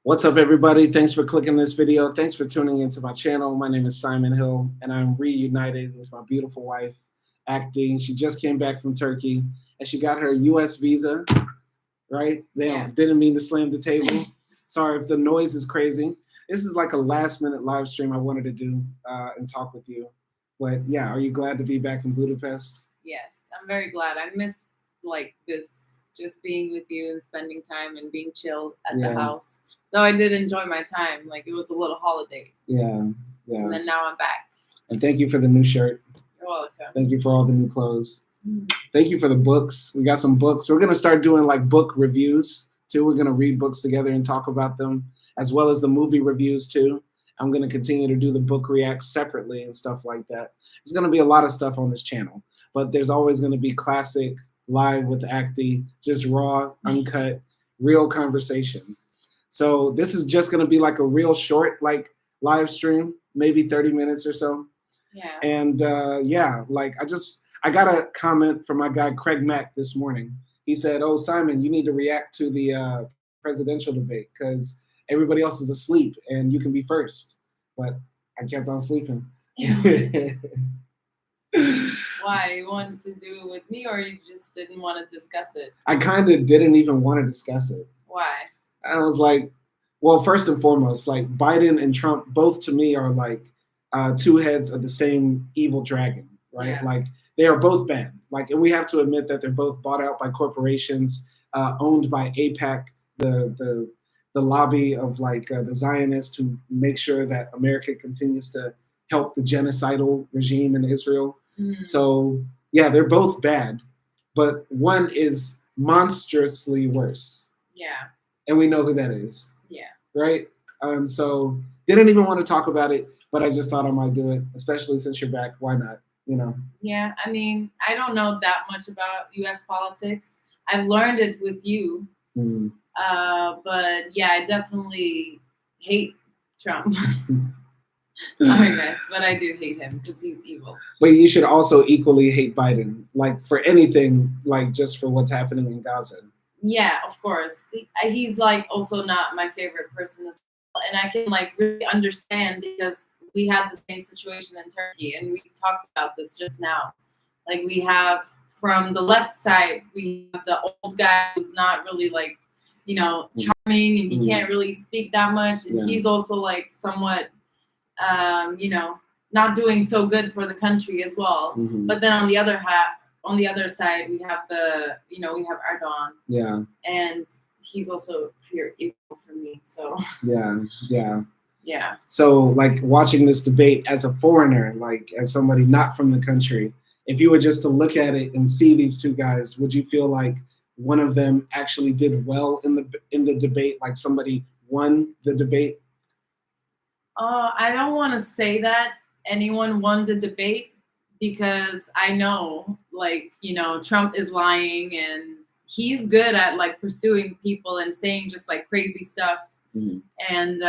What's up, everybody? Thanks for clicking this video. Thanks for tuning into my channel. My name is Simon Hill, and I'm reunited with my beautiful wife, AKDI. She just came back from Turkey, and she got her U.S. visa, right? Didn't mean to slam the table. Sorry if the noise is crazy. This is like a last-minute live stream I wanted to do and talk with you. But yeah, are you glad to be back in Budapest? Yes, I'm very glad. I missed like this, just being with you and spending time and being chill at the house. Though I did enjoy my time, like it was a little holiday. Yeah. And then now I'm back. And thank you for the new shirt. You're welcome. Thank you for all the new clothes. Thank you for the books. We got some books. We're gonna start doing like book reviews too. We're gonna read books together and talk about them, as well as the movie reviews too. I'm gonna continue to do the book reacts separately and stuff like that. There's gonna be a lot of stuff on this channel, but there's always gonna be classic live with AKDI, just raw, uncut, real conversation. So this is just gonna be like a real short, like live stream, maybe 30 minutes or so. Yeah. And yeah, like I got a comment from my guy Craig Mack this morning. He said, "Oh, Simon, you need to react to the presidential debate because everybody else is asleep and you can be first." But I kept on sleeping. Why? You wanted to do it with me, or you just didn't want to discuss it? I kind of didn't even want to discuss it. Why? I was like, well, first and foremost, like Biden and Trump, both to me are like two heads of the same evil dragon, right? Yeah. Like they are both bad. Like, and we have to admit that they're both bought out by corporations, owned by AIPAC, the lobby of like the Zionists who make sure that America continues to help the genocidal regime in Israel. Mm-hmm. So yeah, they're both bad, but one is monstrously worse. Yeah. And we know who that is. Yeah. Right? So didn't even want to talk about it, but I just thought I might do it, especially since you're back. Why not? You know? Yeah, I mean, I don't know that much about U.S. politics. I've learned it with you. Mm. But yeah, I definitely hate Trump. Sorry, guys, but I do hate him because he's evil. But you should also equally hate Biden, like for anything, like just for what's happening in Gaza. Yeah, of course. He's like also not my favorite person as well. And I can like really understand because we had the same situation in Turkey and we talked about this just now. Like we have from the left side, we have the old guy who's not really like, you know, charming and he can't really speak that much. And he's also like somewhat, you know, not doing so good for the country as well. But then on the other side, we have we have Erdogan. Yeah. And he's also pure evil for me. So. Yeah. Yeah. So like watching this debate as a foreigner, like as somebody not from the country, if you were just to look at it and see these two guys, would you feel like one of them actually did well in the debate, like somebody won the debate? I don't want to say that anyone won the debate because I know, like, you know, Trump is lying and he's good at like pursuing people and saying just like crazy stuff. And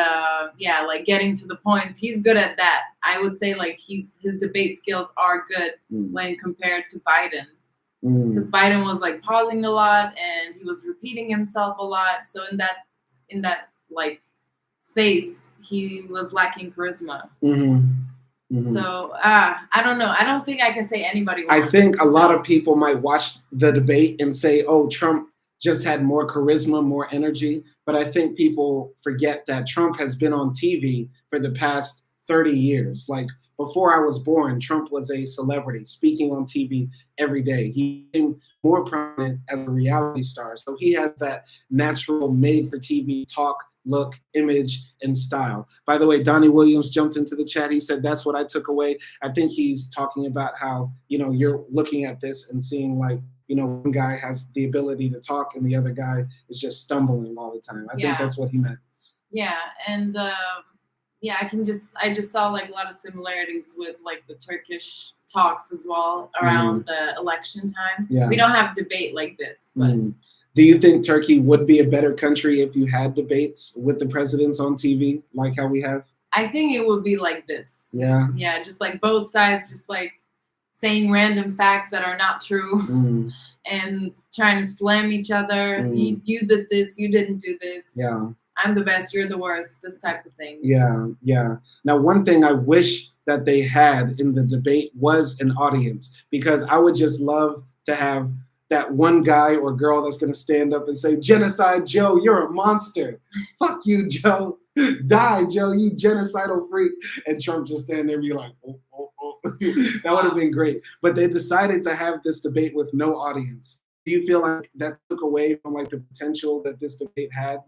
yeah, like getting to the points. He's good at that. I would say like his debate skills are good when compared to Biden. Because Biden was like pausing a lot and he was repeating himself a lot. So in that like space, he was lacking charisma. So I don't know. I don't think I can say anybody won. I think a lot of people might watch the debate and say, oh, Trump just had more charisma, more energy. But I think people forget that Trump has been on TV for the past 30 years. Like before I was born, Trump was a celebrity speaking on TV every day. He became more prominent as a reality star. So he has that natural made for TV talk, look, image, and style. By the way, Donnie Williams jumped into the chat. He said, that's what I took away. I think he's talking about how, you know, you're looking at this and seeing like, you know, one guy has the ability to talk and the other guy is just stumbling all the time. I think that's what he meant. Yeah, and yeah, I just saw like a lot of similarities with like the Turkish talks as well around the election time. Yeah. We don't have debate like this, but do you think Turkey would be a better country if you had debates with the presidents on TV like how we have? I think it would be like this. Yeah. Yeah, just like both sides just like saying random facts that are not true and trying to slam each other. You did this, you didn't do this. Yeah. I'm the best, you're the worst, this type of thing. Yeah, yeah. Now, one thing I wish that they had in the debate was an audience, because I would just love to have that one guy or girl that's going to stand up and say, "Genocide Joe, you're a monster. Fuck you, Joe. Die, Joe, you genocidal freak." And Trump just stand there and be like, "Oh, oh, oh." That would have been great. But they decided to have this debate with no audience. Do you feel like that took away from like the potential that this debate had?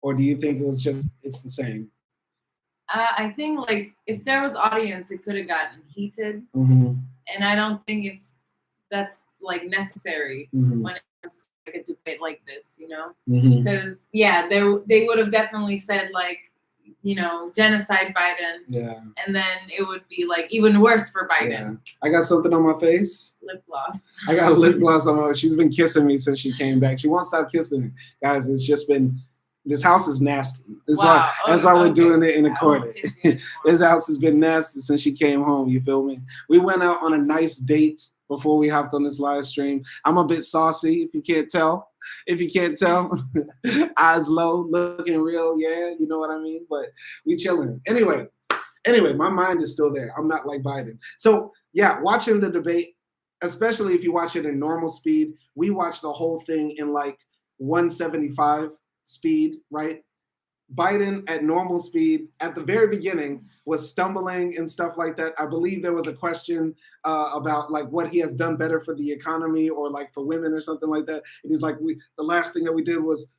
Or do you think it was just, it's the same? I think like if there was audience, it could have gotten heated, Mm-hmm. and I don't think if that's like necessary Mm-hmm. when it comes to like a debate like this, you know, Mm-hmm. because yeah, they would have definitely said like, you know, genocide Biden, Yeah. and then it would be like even worse for Biden. Yeah. I got something on my face. Lip gloss. I got lip gloss on my. She's been kissing me since she came back. She won't stop kissing me, guys. It's just been. This house is nasty. Wow. That's why we're doing it in the I corner. won't kiss you anymore. This house has been nasty since she came home. You feel me? We went out on a nice date before we hopped on this live stream. I'm a bit saucy, if you can't tell. If you can't tell, eyes low, looking real. Yeah, you know what I mean. But we chilling. Anyway, my mind is still there. I'm not like Biden. So yeah, watching the debate, especially if you watch it in normal speed, we watched the whole thing in like 175 speed, right? Biden at normal speed at the very beginning was stumbling and stuff like that. I believe there was a question about like what he has done better for the economy or like for women or something like that. And he's like, the last thing that we did was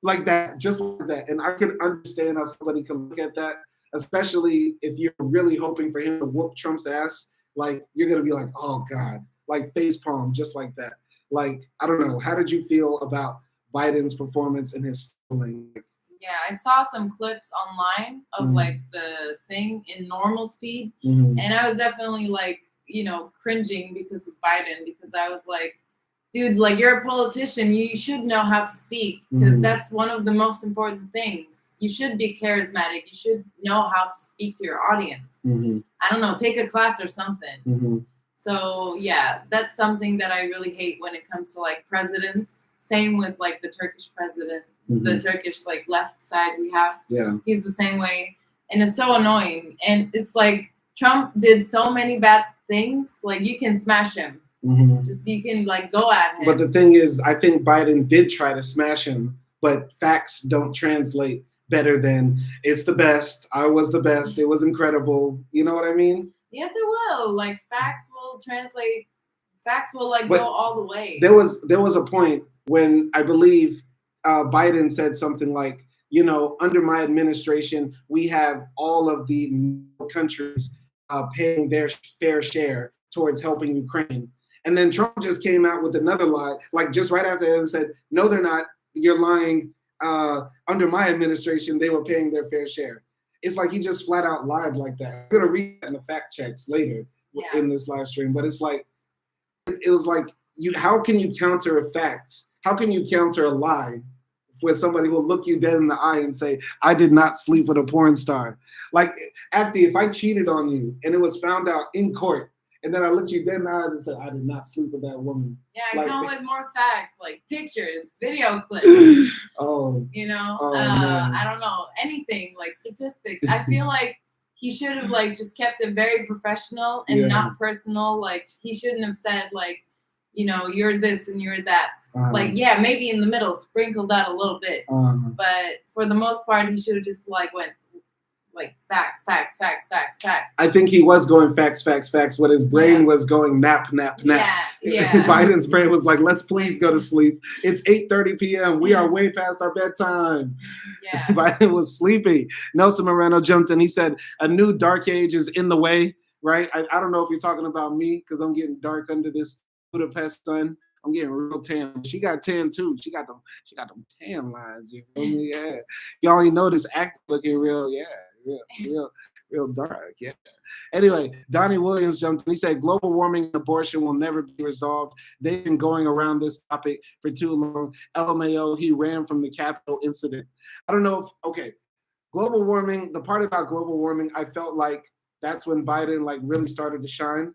like that, just like that. And I could understand how somebody can look at that, especially if you're really hoping for him to whoop Trump's ass. Like you're gonna be like, oh God, like face palm, just like that. Like, I don't know. How did you feel about Biden's performance and his stumbling? Yeah, I saw some clips online of like the thing in normal speed, and I was definitely like, you know, cringing because of Biden, because I was like, dude, like you're a politician, you should know how to speak, because that's one of the most important things. You should be charismatic. You should know how to speak to your audience. I don't know, take a class or something. So yeah, that's something that I really hate when it comes to like presidents. Same with like the Turkish president, the Turkish like left side we have. Yeah, he's the same way, and it's so annoying. And it's like Trump did so many bad things. Like you can smash him, just you can like go at him. But the thing is, I think Biden did try to smash him, but facts don't translate better than "it's the best." I was the best. It was incredible. You know what I mean? Yes, it will. Like facts will translate. Facts will like go all the way. There was a point when I believe Biden said something like, you know, under my administration, we have all of the countries paying their fair share towards helping Ukraine. And then Trump just came out with another lie, like just right after that, and said, no, they're not. You're lying. Under my administration, they were paying their fair share. It's like he just flat out lied like that. I'm going to read that in the fact checks later in this live stream. But it's like, it was like, how can you counter a fact? How can you counter a lie where somebody will look you dead in the eye and say, I did not sleep with a porn star? Like, AKDI, if I cheated on you and it was found out in court, and then I looked you dead in the eyes and said, I did not sleep with that woman. Yeah, I come with more facts, like pictures, video clips. You know, I don't know, anything, like statistics. I feel like he should have like just kept it very professional and not personal. Like he shouldn't have said like, you know, you're this and you're that. Like, yeah, maybe in the middle, sprinkle that a little bit. But for the most part, he should have just like went like facts. I think he was going facts, but his brain was going nap. Yeah. Biden's brain was like, let's please go to sleep. It's 8:30 p.m. We are way past our bedtime. Yeah. Biden was sleepy. Nelson Moreno jumped in. He said, a new dark age is in the way, right? I don't know if you're talking about me because I'm getting dark under this Budapest sun. I'm getting real tan. She got tan too. She got them tan lines. You feel me? Yeah. Y'all ain't notice act looking real. Yeah. Real dark. Yeah. Anyway, Donnie Williams jumped in. He said, global warming and abortion will never be resolved. They've been going around this topic for too long. LMAO, he ran from the Capitol incident. I don't know if, global warming, the part about global warming, I felt like that's when Biden like really started to shine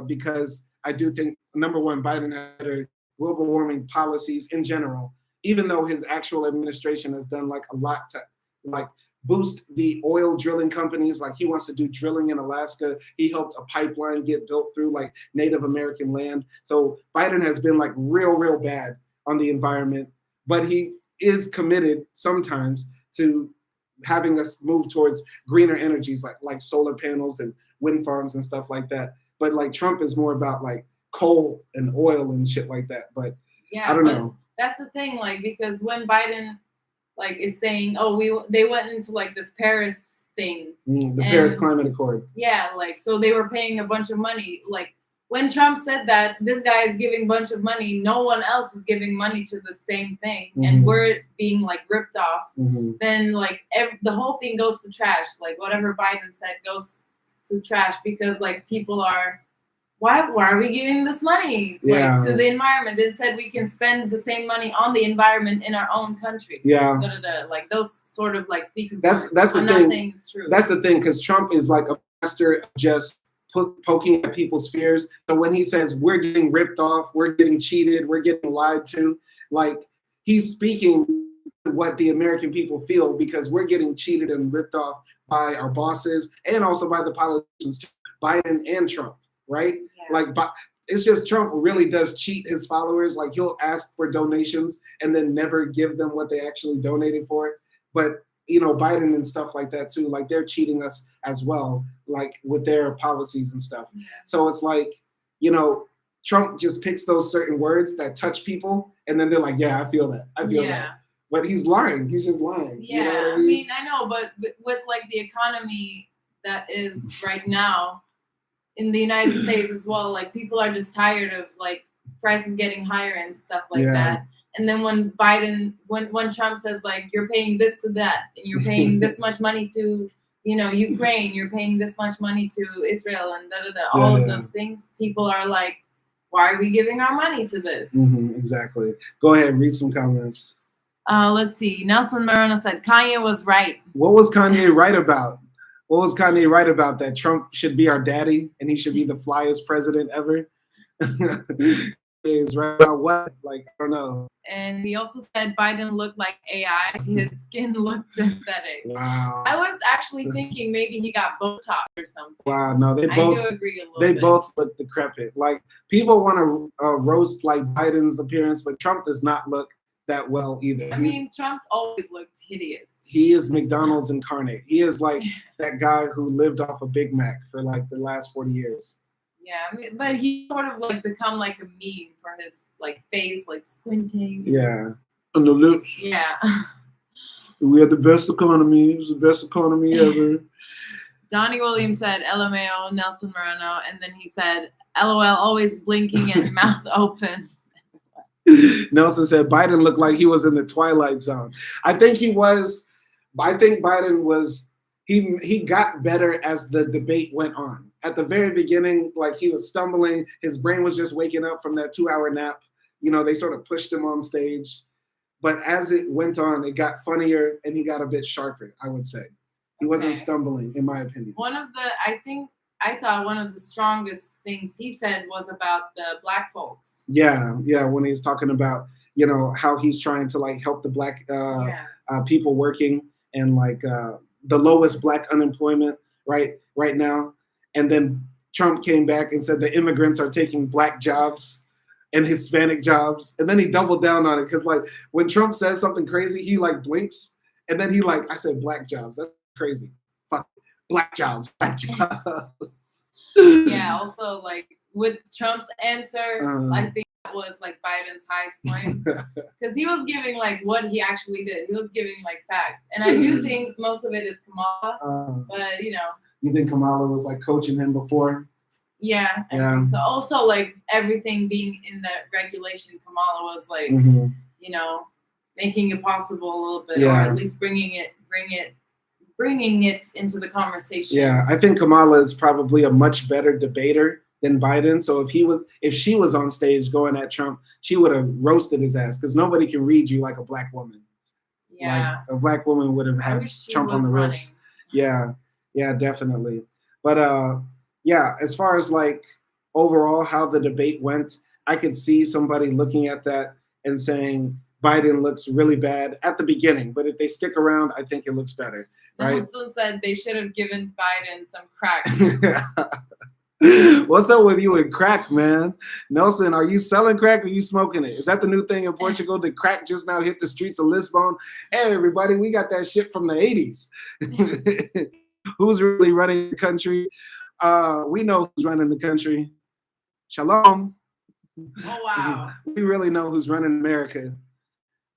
because I do think, number one, Biden had global warming policies in general. even though his actual administration has done like a lot to like boost the oil drilling companies. Like he wants to do drilling in Alaska. He helped a pipeline get built through like Native American land. So Biden has been like real bad on the environment, but he is committed sometimes to having us move towards greener energies like solar panels and wind farms and stuff like that. But like Trump is more about like coal and oil and shit like that. But yeah, I don't know. That's the thing, like, because when Biden like is saying, oh, they went into like this Paris thing, the Paris Climate Accord. Yeah, like so they were paying a bunch of money. Like when Trump said that this guy is giving a bunch of money, no one else is giving money to the same thing, and we're being like ripped off. Then like the whole thing goes to trash. Like whatever Biden said goes to trash because like people are. Why are we giving this money like to the environment? Instead, we can spend the same money on the environment in our own country. Yeah, like those sort of like speaking. That's the thing. Not saying it's true. That's the thing, because Trump is like a master of just poking at people's fears. So when he says we're getting ripped off, we're getting cheated, we're getting lied to, like he's speaking to what the American people feel, because we're getting cheated and ripped off by our bosses and also by the politicians, Biden and Trump. Right? Yeah. Like, it's just Trump really does cheat his followers. Like, he'll ask for donations and then never give them what they actually donated for. But, you know, Biden and stuff like that, too, like, they're cheating us as well, like, with their policies and stuff. Yeah. So it's like, you know, Trump just picks those certain words that touch people, and then they're like, yeah, I feel that. I feel that. But he's lying. He's just lying. Yeah, you know what I mean? I know, but with, like, the economy that is right now, in the United States as well, like people are just tired of like prices getting higher and stuff like that. And then when when Trump says like you're paying this to that, and you're paying this much money to, you know, Ukraine, you're paying this much money to Israel, and all of those things, people are like, why are we giving our money to this? Exactly. Go ahead, read some comments. Let's see. Nelson Moreno said Kanye was right. What was Kanye right about? What was Kanye right about? That Trump should be our daddy and he should be the flyest president ever? Is right about what? Like, I don't know. And he also said Biden looked like AI. His skin looked synthetic. Wow. I was actually thinking maybe he got Botox or something. Wow, no, I do agree a little bit. They both look decrepit. Like, people want to roast like Biden's appearance, but Trump does not look that well either. I mean, Trump always looked hideous. He is McDonald's incarnate. He is like that guy who lived off a Big Mac for like the last 40 years. Yeah, I mean, but he sort of like become like a meme for his like face, like squinting. Yeah, and the lips. Yeah. We had the best economy. It was the best economy ever. Donnie Williams said LMAO, Nelson Moreno, and then he said LOL, always blinking and mouth open. Nelson said Biden looked like he was in the Twilight Zone. I think he was. I think Biden was. He got better as the debate went on. At the very beginning, like he was stumbling. His brain was just waking up from that 2-hour nap. You know, they sort of pushed him on stage. But as it went on, it got funnier and he got a bit sharper, I would say. He wasn't stumbling, in my opinion. I thought one of the strongest things he said was about the black folks. Yeah, when he's talking about, you know, how he's trying to like help the black people working and like the lowest black unemployment right now. And then Trump came back and said the immigrants are taking black jobs and Hispanic jobs. And then he doubled down on it because like when Trump says something crazy, he like blinks and then he like, I said black jobs. That's crazy. Fuck. Black jobs. Yeah, also like with Trump's answer, I think that was like Biden's highest points because he was giving like what he actually did. He was giving like facts, and I do think most of it is Kamala, but you know. You think Kamala was like coaching him before? Yeah. I think so also like everything being in the regulation, Kamala was like, you know, making it possible a little bit, or at least bringing it into the conversation. Yeah, I think Kamala is probably a much better debater than Biden. So if she was on stage going at Trump, she would have roasted his ass because nobody can read you like a black woman. Yeah, like a black woman would have had Trump on the ropes. Yeah, definitely. But as far as like overall how the debate went, I could see somebody looking at that and saying, Biden looks really bad at the beginning, but if they stick around, I think it looks better, right? Nelson said they should have given Biden some crack. What's up with you and crack, man? Nelson, are you selling crack or are you smoking it? Is that the new thing in Portugal? Did crack just now hit the streets of Lisbon? Hey, everybody, we got that shit from the 80s. Who's really running the country? We know who's running the country. Shalom. Oh, wow. We really know who's running America.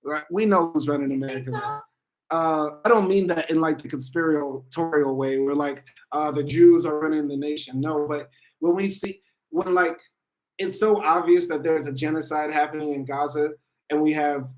Right? We know who's running America. So? I don't mean that in like the conspiratorial way where like the Jews are running the nation. No, but when like it's so obvious that there's a genocide happening in Gaza and we have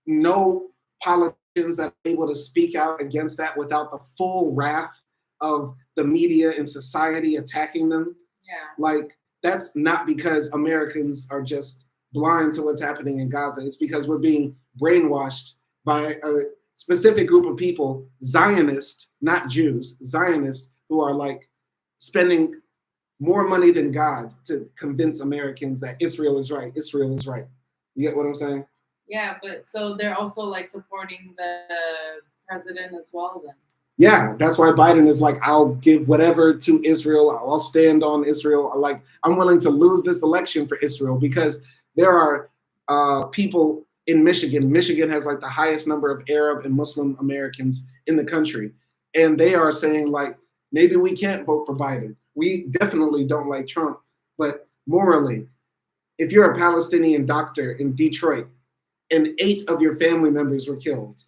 no politicians that are able to speak out against that without the full wrath of the media and society attacking them. Yeah. Like that's not because Americans are just blind to what's happening in Gaza. It's because we're being brainwashed by a specific group of people, Zionists, not Jews, Zionists, who are like spending more money than God to convince Americans that Israel is right. Israel is right. You get what I'm saying? Yeah, but so they're also like supporting the president as well then. Yeah, that's why Biden is like, I'll give whatever to Israel. I'll stand on Israel. Like, I'm willing to lose this election for Israel because there are people in Michigan. Michigan has like the highest number of Arab and Muslim Americans in the country. And they are saying like, maybe we can't vote for Biden. We definitely don't like Trump, but morally, if you're a Palestinian doctor in Detroit and 8 of your family members were killed,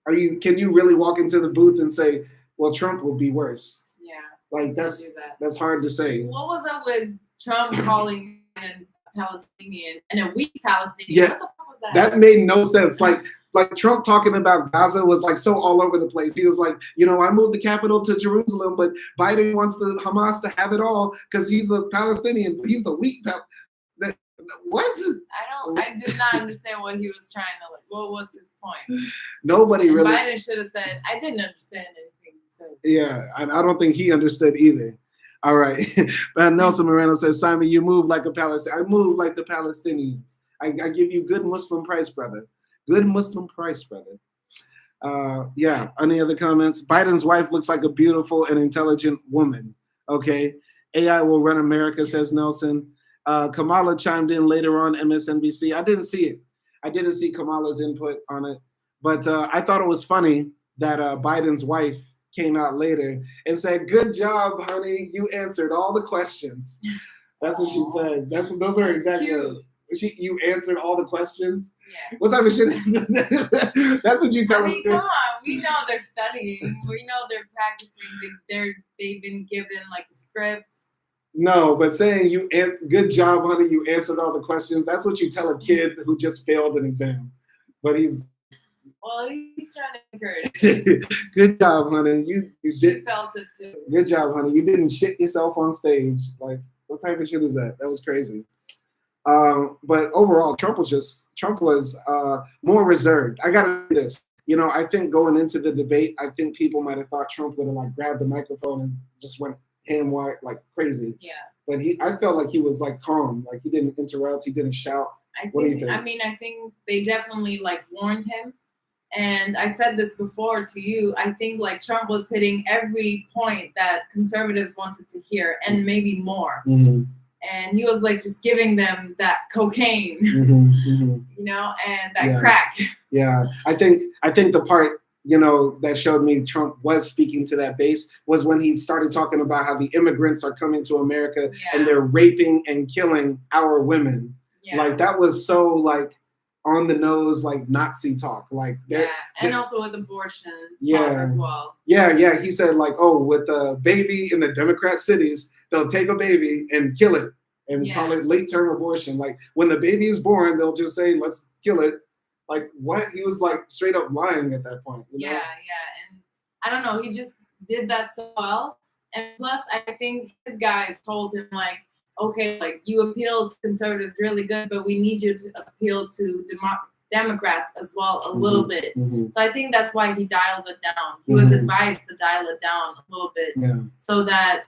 can you really walk into the booth and say, well, Trump will be worse? Yeah. Like that's hard to say. What was up with Trump calling a Palestinian and a weak Palestinian? Yeah, what the fuck was that? That made no sense. Like Trump talking about Gaza was like so all over the place. He was like, I moved the capital to Jerusalem, but Biden wants the Hamas to have it all because he's a Palestinian, but he's the weak. What? I did not understand what he was trying to like. What was his point? Nobody really. Biden should have said, "I didn't understand anything you said." Yeah, and I don't think he understood either. All right, Nelson Moreno says, Simon, you move like a Palestinian. I move like the Palestinians. I give you good Muslim price, brother. Good Muslim price, brother. Yeah. Any other comments? Biden's wife looks like a beautiful and intelligent woman. Okay. AI will run America, says Nelson. Kamala chimed in later on MSNBC. I didn't see it. I didn't see Kamala's input on it, but I thought it was funny that Biden's wife came out later and said, "Good job, honey. You answered all the questions." That's what she said. Those are exact words. You answered all the questions. Yeah. What type of shit? That's what you tell us. Come on, we know they're studying. We know they're practicing. They've been given like scripts. No, but saying good job, honey, you answered all the questions. That's what you tell a kid who just failed an exam. But he's trying to encourage. Good job, honey. You did. Felt it too. Good job, honey. You didn't shit yourself on stage. Like, what type of shit is that? That was crazy. But overall, Trump was more reserved. I gotta say this. I think going into the debate, I think people might have thought Trump would have like grabbed the microphone and just went ham wire like crazy. Yeah. But I felt like he was like calm, like he didn't interrupt, he didn't shout. What do you think? I mean, I think they definitely like warned him. And I said this before to you. I think like Trump was hitting every point that conservatives wanted to hear and maybe more. Mm-hmm. And he was like just giving them that cocaine, and that crack. Yeah. I think the part that showed me Trump was speaking to that base was when he started talking about how the immigrants are coming to America and they're raping and killing our women. Yeah. Like that was so like on the nose, like Nazi talk. Like and also with abortion talk as well. Yeah. He said like, oh, with the baby in the Democrat cities, they'll take a baby and kill it and call it late-term abortion. Like when the baby is born, they'll just say, let's kill it. Like what? He was like straight up lying at that point. Yeah. And I don't know. He just did that so well. And plus, I think his guys told him like, okay, like you appeal to conservatives really good, but we need you to appeal to Democrats as well a little bit. Mm-hmm. So I think that's why he dialed it down. He was advised to dial it down a little bit so that,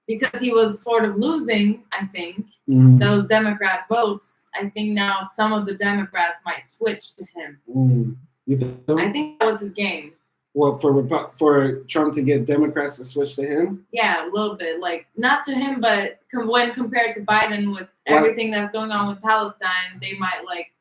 because he was sort of losing, I think, those Democrat votes, I think now some of the Democrats might switch to him. You think so? I think that was his game. Well, for Trump to get Democrats to switch to him? Yeah, a little bit. Like, not to him, but when compared to Biden with everything that's going on with Palestine, they might like.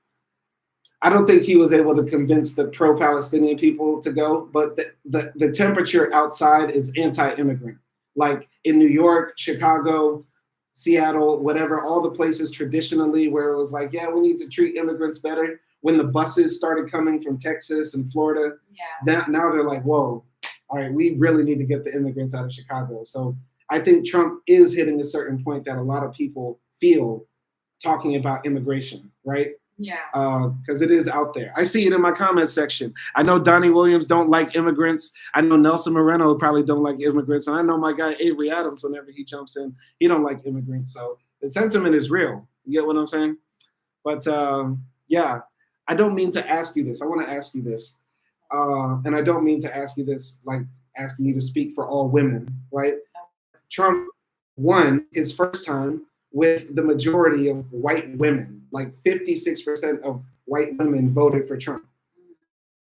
I don't think he was able to convince the pro-Palestinian people to go, but the temperature outside is anti-immigrant. Like in New York, Chicago, Seattle, whatever, all the places traditionally where it was like, yeah, we need to treat immigrants better. When the buses started coming from Texas and Florida, now they're like, whoa, all right, we really need to get the immigrants out of Chicago. So I think Trump is hitting a certain point that a lot of people feel talking about immigration, right? Yeah. Because it is out there. I see it in my comment section. I know Donnie Williams don't like immigrants. I know Nelson Moreno probably don't like immigrants. And I know my guy Avery Adams, whenever he jumps in, he don't like immigrants. So the sentiment is real. You get what I'm saying? But yeah, I don't mean to ask you this. I want to ask you this. And I don't mean to ask you this like asking you to speak for all women, right? Trump won his first time with the majority of white women. Like 56% of white women voted for Trump.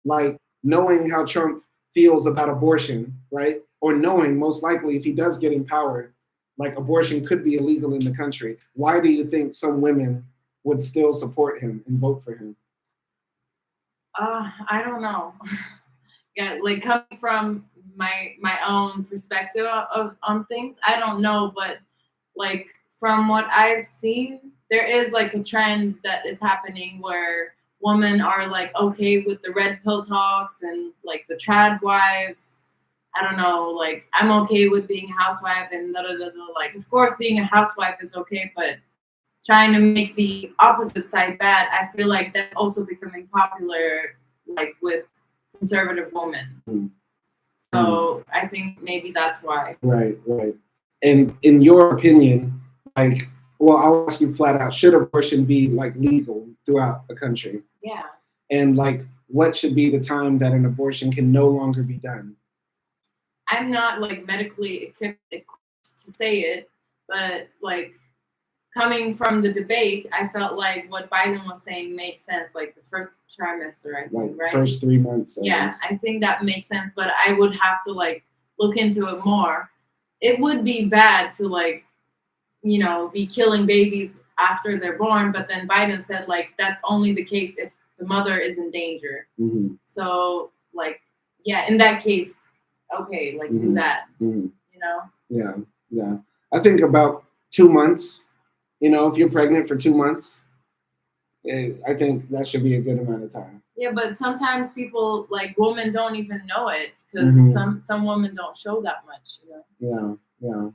Like knowing how Trump feels about abortion, right? Or knowing most likely if he does get in power, like abortion could be illegal in the country. Why do you think some women would still support him and vote for him? I don't know. Yeah, like coming from my own perspective on things, I don't know, but like from what I've seen, there is like a trend that is happening where women are like okay with the red pill talks and like the trad wives. I don't know, like I'm okay with being a housewife and like of course being a housewife is okay, but trying to make the opposite side bad, I feel like that's also becoming popular like with conservative women. So I think maybe that's why. Right. And in your opinion, like, well, I'll ask you flat out, should abortion be like legal throughout the country? Yeah. And like, what should be the time that an abortion can no longer be done? I'm not like medically equipped to say it, but like coming from the debate, I felt like what Biden was saying made sense, like the first trimester, I think, like right? First 3 months. Yeah, I think that makes sense, but I would have to like look into it more. It would be bad to like, you know, be killing babies after they're born, but then Biden said like that's only the case if the mother is in danger. So like, yeah, in that case, okay, like do that, you know? Yeah. I think about 2 months. You know, if you're pregnant for 2 months, I think that should be a good amount of time. Yeah, but sometimes people, like women, don't even know it because some women don't show that much. You know? Yeah.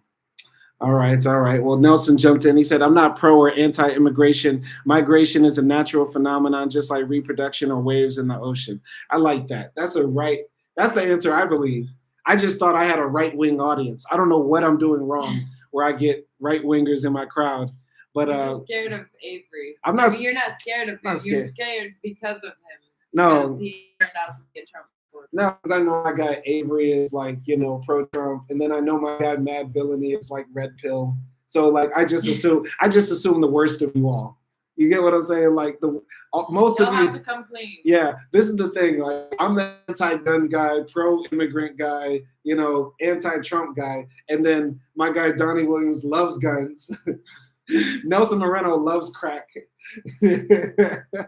All right. Well, Nelson jumped in. He said, I'm not pro or anti-immigration. Migration is a natural phenomenon, just like reproduction or waves in the ocean. I like that. That's the answer, I believe. I just thought I had a right-wing audience. I don't know what I'm doing wrong where I get right-wingers in my crowd. But you're scared of Avery. I'm not. You're not scared of him. You're scared because of him. No. Because he turned out to be a Trump supporter. No, because I know my guy Avery is like, you know, pro-Trump, and then I know my guy Mad Villainy is like red pill. So like, I just assume the worst of you all. You get what I'm saying? Like most You'll of you have to come clean. Yeah, this is the thing. Like, I'm the anti-gun guy, pro-immigrant guy, you know, anti-Trump guy, and then my guy Donnie Williams loves guns. Nelson Moreno loves crack.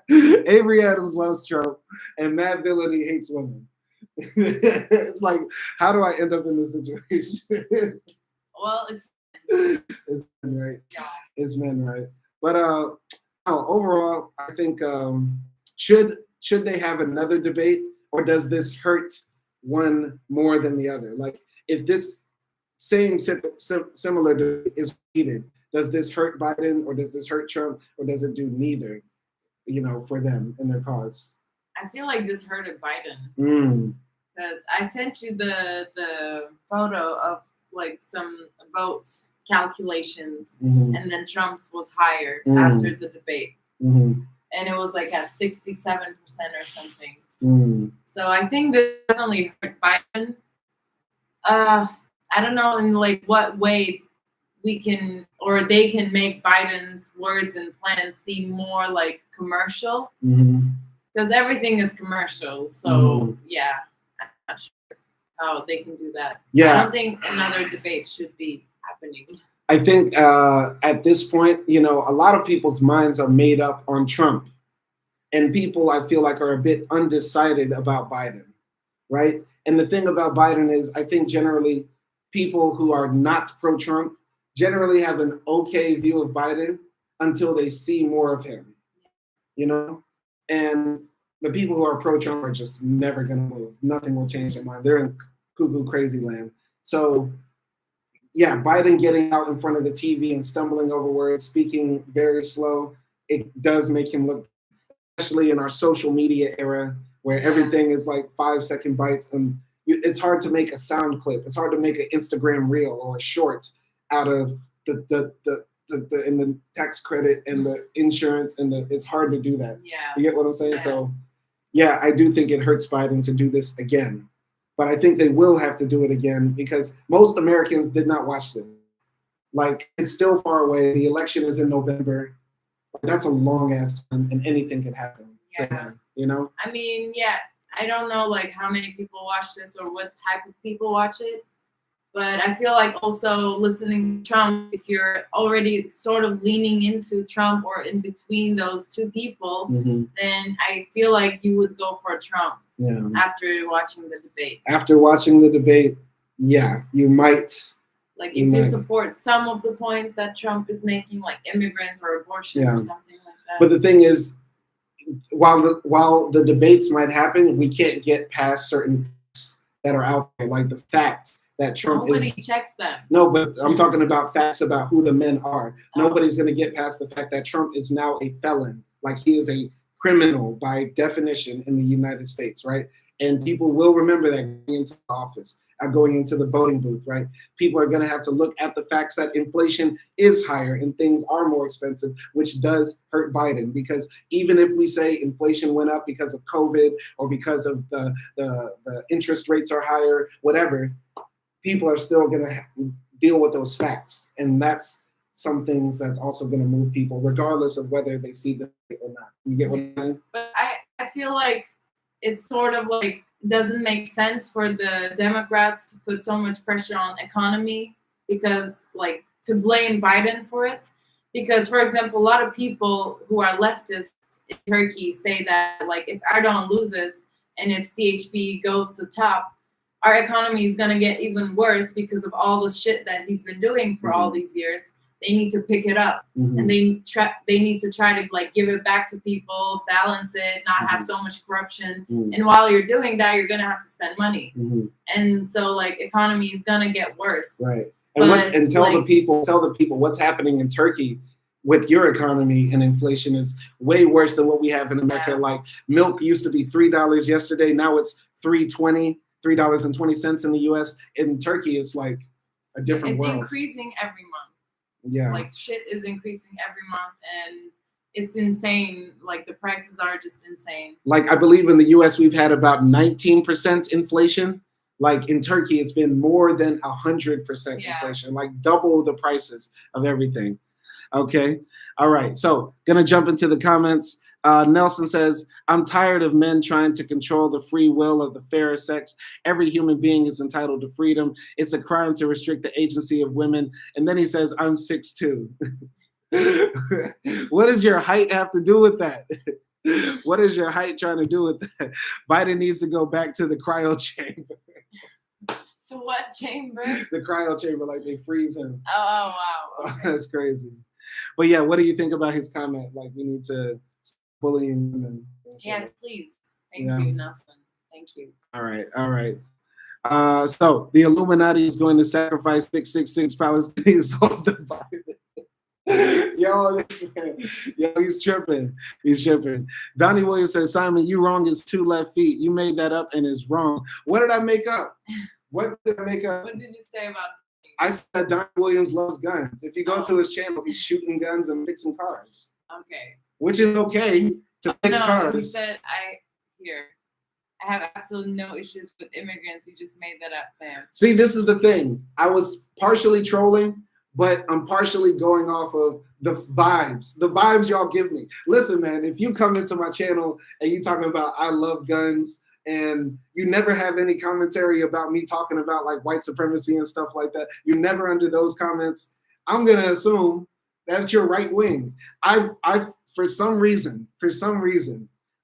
Avery Adams loves Trump, and Matt Villainy hates women. It's like, how do I end up in this situation? Well, it's men, right? Yeah. It's men, right? But overall, I think should they have another debate, or does this hurt one more than the other? Like, if this same similar debate is repeated, does this hurt Biden, or does this hurt Trump, or does it do neither, you know, for them and their cause? I feel like this hurted Biden. Because I sent you the photo of like some vote calculations, and then Trump's was higher after the debate. And it was like at 67% or something. So I think this definitely hurt Biden. I don't know in like what way we can, or they can make Biden's words and plans seem more like commercial, because everything is commercial. So yeah, I'm not sure how they can do that. Yeah, I don't think another debate should be happening. I think at this point, you know, a lot of people's minds are made up on Trump, and people I feel like are a bit undecided about Biden, right? And the thing about Biden is, I think generally people who are not pro-Trump generally have an okay view of Biden until they see more of him, you know? And the people who are pro-Trump are just never gonna move. Nothing will change their mind. They're in cuckoo crazy land. So yeah, Biden getting out in front of the TV and stumbling over words, speaking very slow, it does make him look, especially in our social media era where everything is like 5-second bites, and it's hard to make a sound clip. It's hard to make an Instagram reel or a short out of the in the tax credit and the insurance and it's hard to do that. Yeah. You get what I'm saying? So yeah, I do think it hurts Biden to do this again. But I think they will have to do it again because most Americans did not watch this. Like, it's still far away. The election is in November. That's a long ass time, and anything can happen. Yeah. So, you know? I mean, yeah, I don't know like how many people watch this or what type of people watch it. But I feel like also listening to Trump, if you're already sort of leaning into Trump or in between those two people, then I feel like you would go for Trump after watching the debate. After watching the debate, yeah, you might. Like if you support some of the points that Trump is making, like immigrants or abortion or something like that. But the thing is, while the debates might happen, we can't get past certain facts that are out there, like the facts that Trump Nobody checks them. No, but I'm talking about facts about who the men are. Nobody's going to get past the fact that Trump is now a felon. Like, he is a criminal by definition in the United States, right? And people will remember that going into the office, going into the voting booth, right? People are going to have to look at the facts that inflation is higher and things are more expensive, which does hurt Biden. Because even if we say inflation went up because of COVID or because of the interest rates are higher, whatever, people are still going to deal with those facts. And that's some things that's also going to move people, regardless of whether they see them or not. You get what I'm saying? But I feel like it's sort of like doesn't make sense for the Democrats to put so much pressure on economy because like to blame Biden for it. Because, for example, a lot of people who are leftists in Turkey say that like if Erdogan loses and if CHP goes to top, our economy is going to get even worse because of all the shit that he's been doing for all these years. They need to pick it up and they need to try to like give it back to people, balance it, not have so much corruption. And while you're doing that, you're going to have to spend money. And so like economy is going to get worse. Right. And tell the people what's happening in Turkey with your economy and inflation is way worse than what we have in America. Like milk used to be $3 yesterday. Now it's $3.20 in the US. In Turkey, it's like a different world. It's increasing every month. Yeah. Like shit is increasing every month and it's insane. Like the prices are just insane. Like I believe in the US we've had about 19% inflation. Like in Turkey, it's been more than 100% inflation, like double the prices of everything. Okay. All right. So gonna jump into the comments. Nelson says, I'm tired of men trying to control the free will of the fairer sex. Every human being is entitled to freedom. It's a crime to restrict the agency of women. And then he says, I'm 6'2". What does your height have to do with that? What is your height trying to do with that? Biden needs to go back to the cryo chamber. To what chamber? The cryo chamber, like they freeze him. Oh, wow. Okay. That's crazy. But yeah, what do you think about his comment? Like we need to bullying women. Yes, please. Thank you, Nelson. Thank you. All right. So the Illuminati is going to sacrifice 666 Palestinian souls to Biden. Yo, he's tripping. Donnie Williams says, Simon, you wrong is 2 left feet. You made that up and it's wrong. What did I make up? What did you say about it? I said Donnie Williams loves guns. If you go to his channel, he's shooting guns and fixing cars. Okay. Which is okay to fix cars. He said, I have absolutely no issues with immigrants. You just made that up, fam. See, this is the thing. I was partially trolling, but I'm partially going off of the vibes y'all give me. Listen, man, if you come into my channel and you talking about I love guns and you never have any commentary about me talking about like white supremacy and stuff like that, you never under those comments, I'm gonna assume that you're right wing. I for some reason,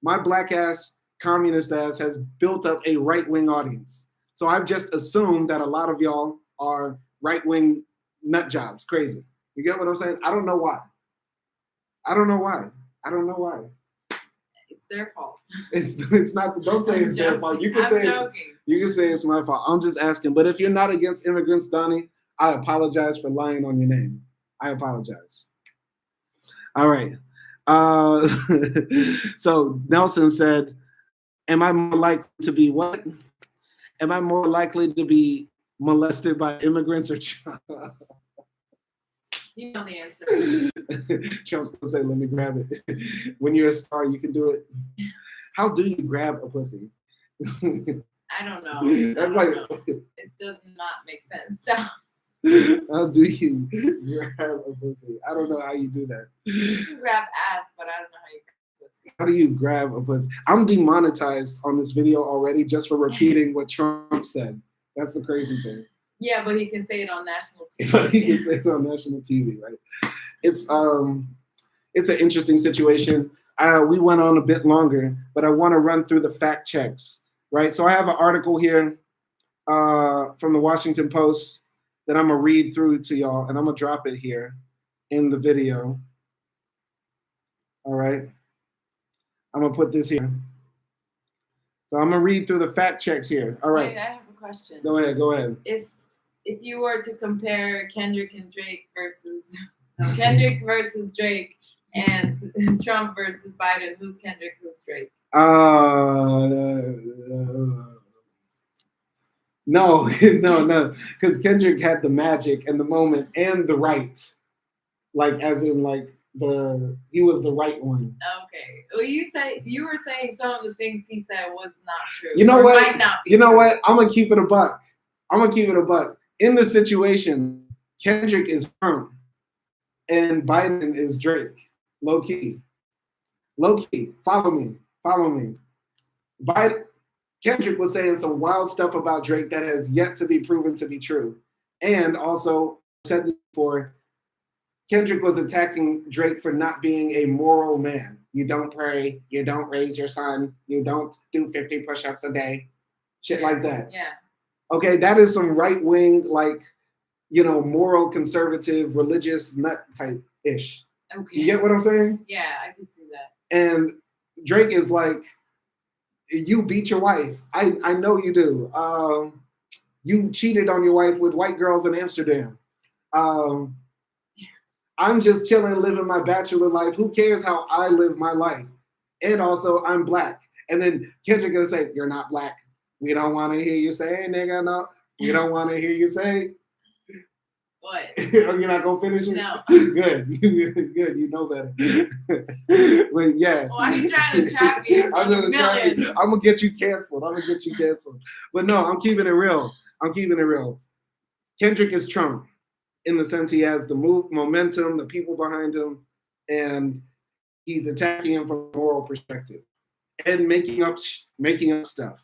my black ass, communist ass has built up a right wing audience. So I've just assumed that a lot of y'all are right wing nut jobs, crazy. You get what I'm saying? I don't know why. I don't know why. It's their fault. It's not. Don't say it's their fault. You can say it's my fault. I'm just asking. But if you're not against immigrants, Donnie, I apologize for lying on your name. I apologize. All right. So Nelson said, "Am I more likely to be what? Am I more likely to be molested by immigrants or?" You know the answer. Trump's gonna say, "Let me grab it." When you're a star, you can do it. How do you grab a pussy? I don't know. That's like it does not make sense. So. How do you grab a pussy? I don't know how you do that. You can grab ass, but I don't know how you grab pussy. How do you grab a pussy? I'm demonetized on this video already just for repeating what Trump said. That's the crazy thing. Yeah, but he can say it on national TV. But he can say it on national TV, right? It's an interesting situation. We went on a bit longer, but I want to run through the fact checks, right? So I have an article here from the Washington Post that I'm gonna read through to y'all, and I'm gonna drop it here in the video. All right, I'm gonna put this here. So I'm gonna read through the fact checks here. All right. Wait, I have a question. Go ahead. If you were to compare Kendrick and Drake versus Kendrick versus Drake and Trump versus Biden, who's Kendrick, who's Drake? No, because Kendrick had the magic and the moment and the right, like as in like he was the right one. Okay. Well, you were saying some of the things he said was not true. You know what? Might not be you know true. what? I'm gonna keep it a buck. In this situation, Kendrick is Trump and Biden is Drake. Low key. Follow me. Kendrick was saying some wild stuff about Drake that has yet to be proven to be true. And also, said this before, Kendrick was attacking Drake for not being a moral man. You don't pray, you don't raise your son, you don't do 50 push-ups a day, shit like that. Yeah. Okay, that is some right-wing, like, moral, conservative, religious nut type ish. Okay. You get what I'm saying? Yeah, I can see that. And Drake is like, you beat your wife. I know you do. You cheated on your wife with white girls in Amsterdam. I'm just chilling, living my bachelor life. Who cares how I live my life? And also, I'm black. And then Kendrick gonna say, you're not black. We don't want to hear you say, nigga, no. We don't want to hear you say. What? You're not gonna finish it? No. Good. Good. You know better. But yeah. Why are you trying to trap me? I'm gonna get you canceled. But no, I'm keeping it real. Kendrick is Trump in the sense he has the momentum, the people behind him, and he's attacking him from a moral perspective and making up stuff.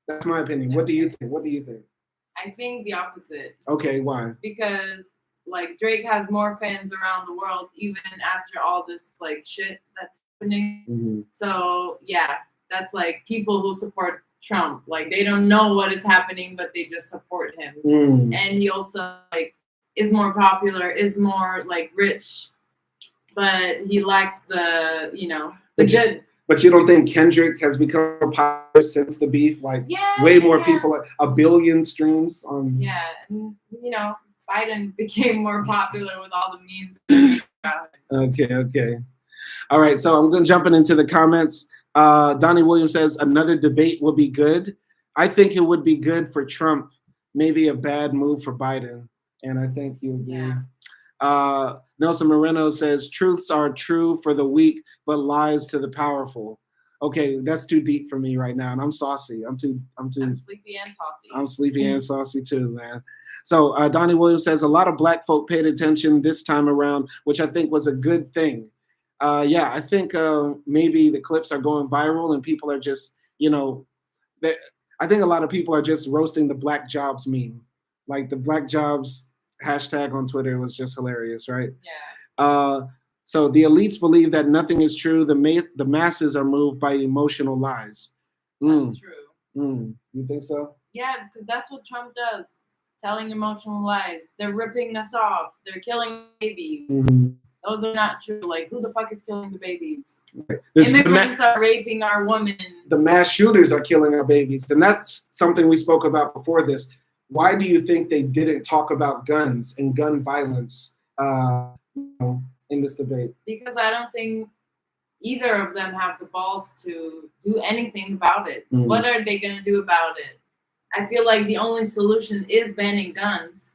That's my opinion. What do you think? I think the opposite. Okay, why? Because like Drake has more fans around the world even after all this like shit that's happening. Mm-hmm. So yeah, that's like people who support Trump. Like they don't know what is happening, but they just support him. Mm. And he also like is more popular, is more like rich, but he lacks the good. But you don't think Kendrick has become popular since the beef? Like way more people, 1 billion streams on. Yeah, and Biden became more popular with all the memes. Okay. All right, so I'm jumping into the comments. Donnie Williams says another debate would be good. I think it would be good for Trump. Maybe a bad move for Biden, and I think you agree. Yeah. Nelson Moreno says truths are true for the weak, but lies to the powerful. Okay, that's too deep for me right now, and I'm saucy. I'm too. I'm sleepy and saucy. I'm sleepy and saucy too, man. So Donnie Williams says a lot of black folk paid attention this time around, which I think was a good thing. Yeah, I think maybe the clips are going viral and people are just, I think a lot of people are just roasting the Black Jobs meme. Like the Black Jobs hashtag on Twitter was just hilarious, right? So the elites believe that nothing is true. The masses are moved by emotional lies. That's true. You think so? Yeah, because that's what Trump does. Telling emotional lies. They're ripping us off. They're killing babies. Those are not true. Like, who the fuck is killing the babies? Immigrants are raping our women. The mass shooters are killing our babies. And that's something we spoke about before this. Why do you think they didn't talk about guns and gun violence in this debate? Because I don't think either of them have the balls to do anything about it. What are they going to do about it? I feel like the only solution is banning guns.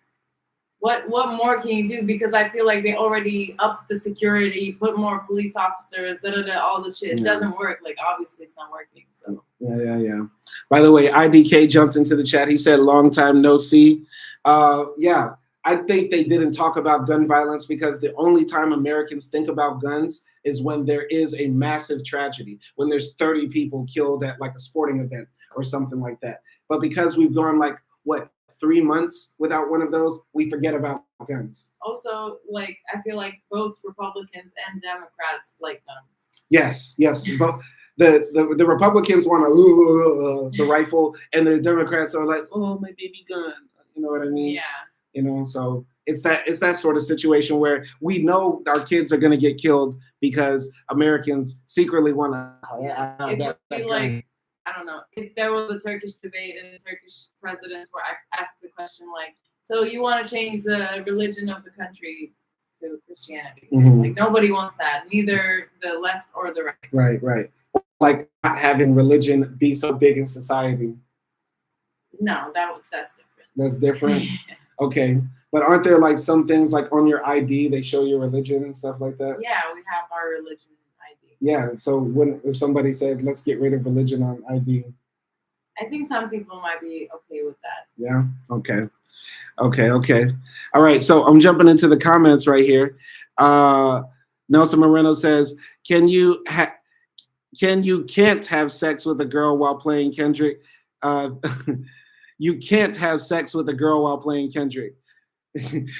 What more can you do? Because I feel like they already upped the security, put more police officers, all this shit. It doesn't work. Like, obviously it's not working. So Yeah. By the way, IDK jumped into the chat. He said, long time no see. Yeah, I think they didn't talk about gun violence because the only time Americans think about guns is when there is a massive tragedy, when there's 30 people killed at like a sporting event or something like that. But because we've gone 3 months without one of those, we forget about guns. Also, like, I feel like both Republicans and Democrats like guns. Yes. But the Republicans want the rifle, and the Democrats are like, oh, my baby gun. You know what I mean? Yeah. So it's that sort of situation where we know our kids are going to get killed because Americans secretly want to. I don't know, if there was a Turkish debate and the Turkish presidents were asked the question, like, so you want to change the religion of the country to Christianity? Like, nobody wants that, neither the left or the right. Right. Like not having religion be so big in society. No, that's different. That's different? Okay. But aren't there like some things like on your ID, they show your religion and stuff like that? Yeah, we have our religion. Yeah, so if somebody said, let's get rid of religion on ID. I think some people might be okay with that. Yeah, okay. All right, so I'm jumping into the comments right here. Nelson Moreno says, you can't have sex with a girl while playing Kendrick. You can't have sex with a girl while playing Kendrick.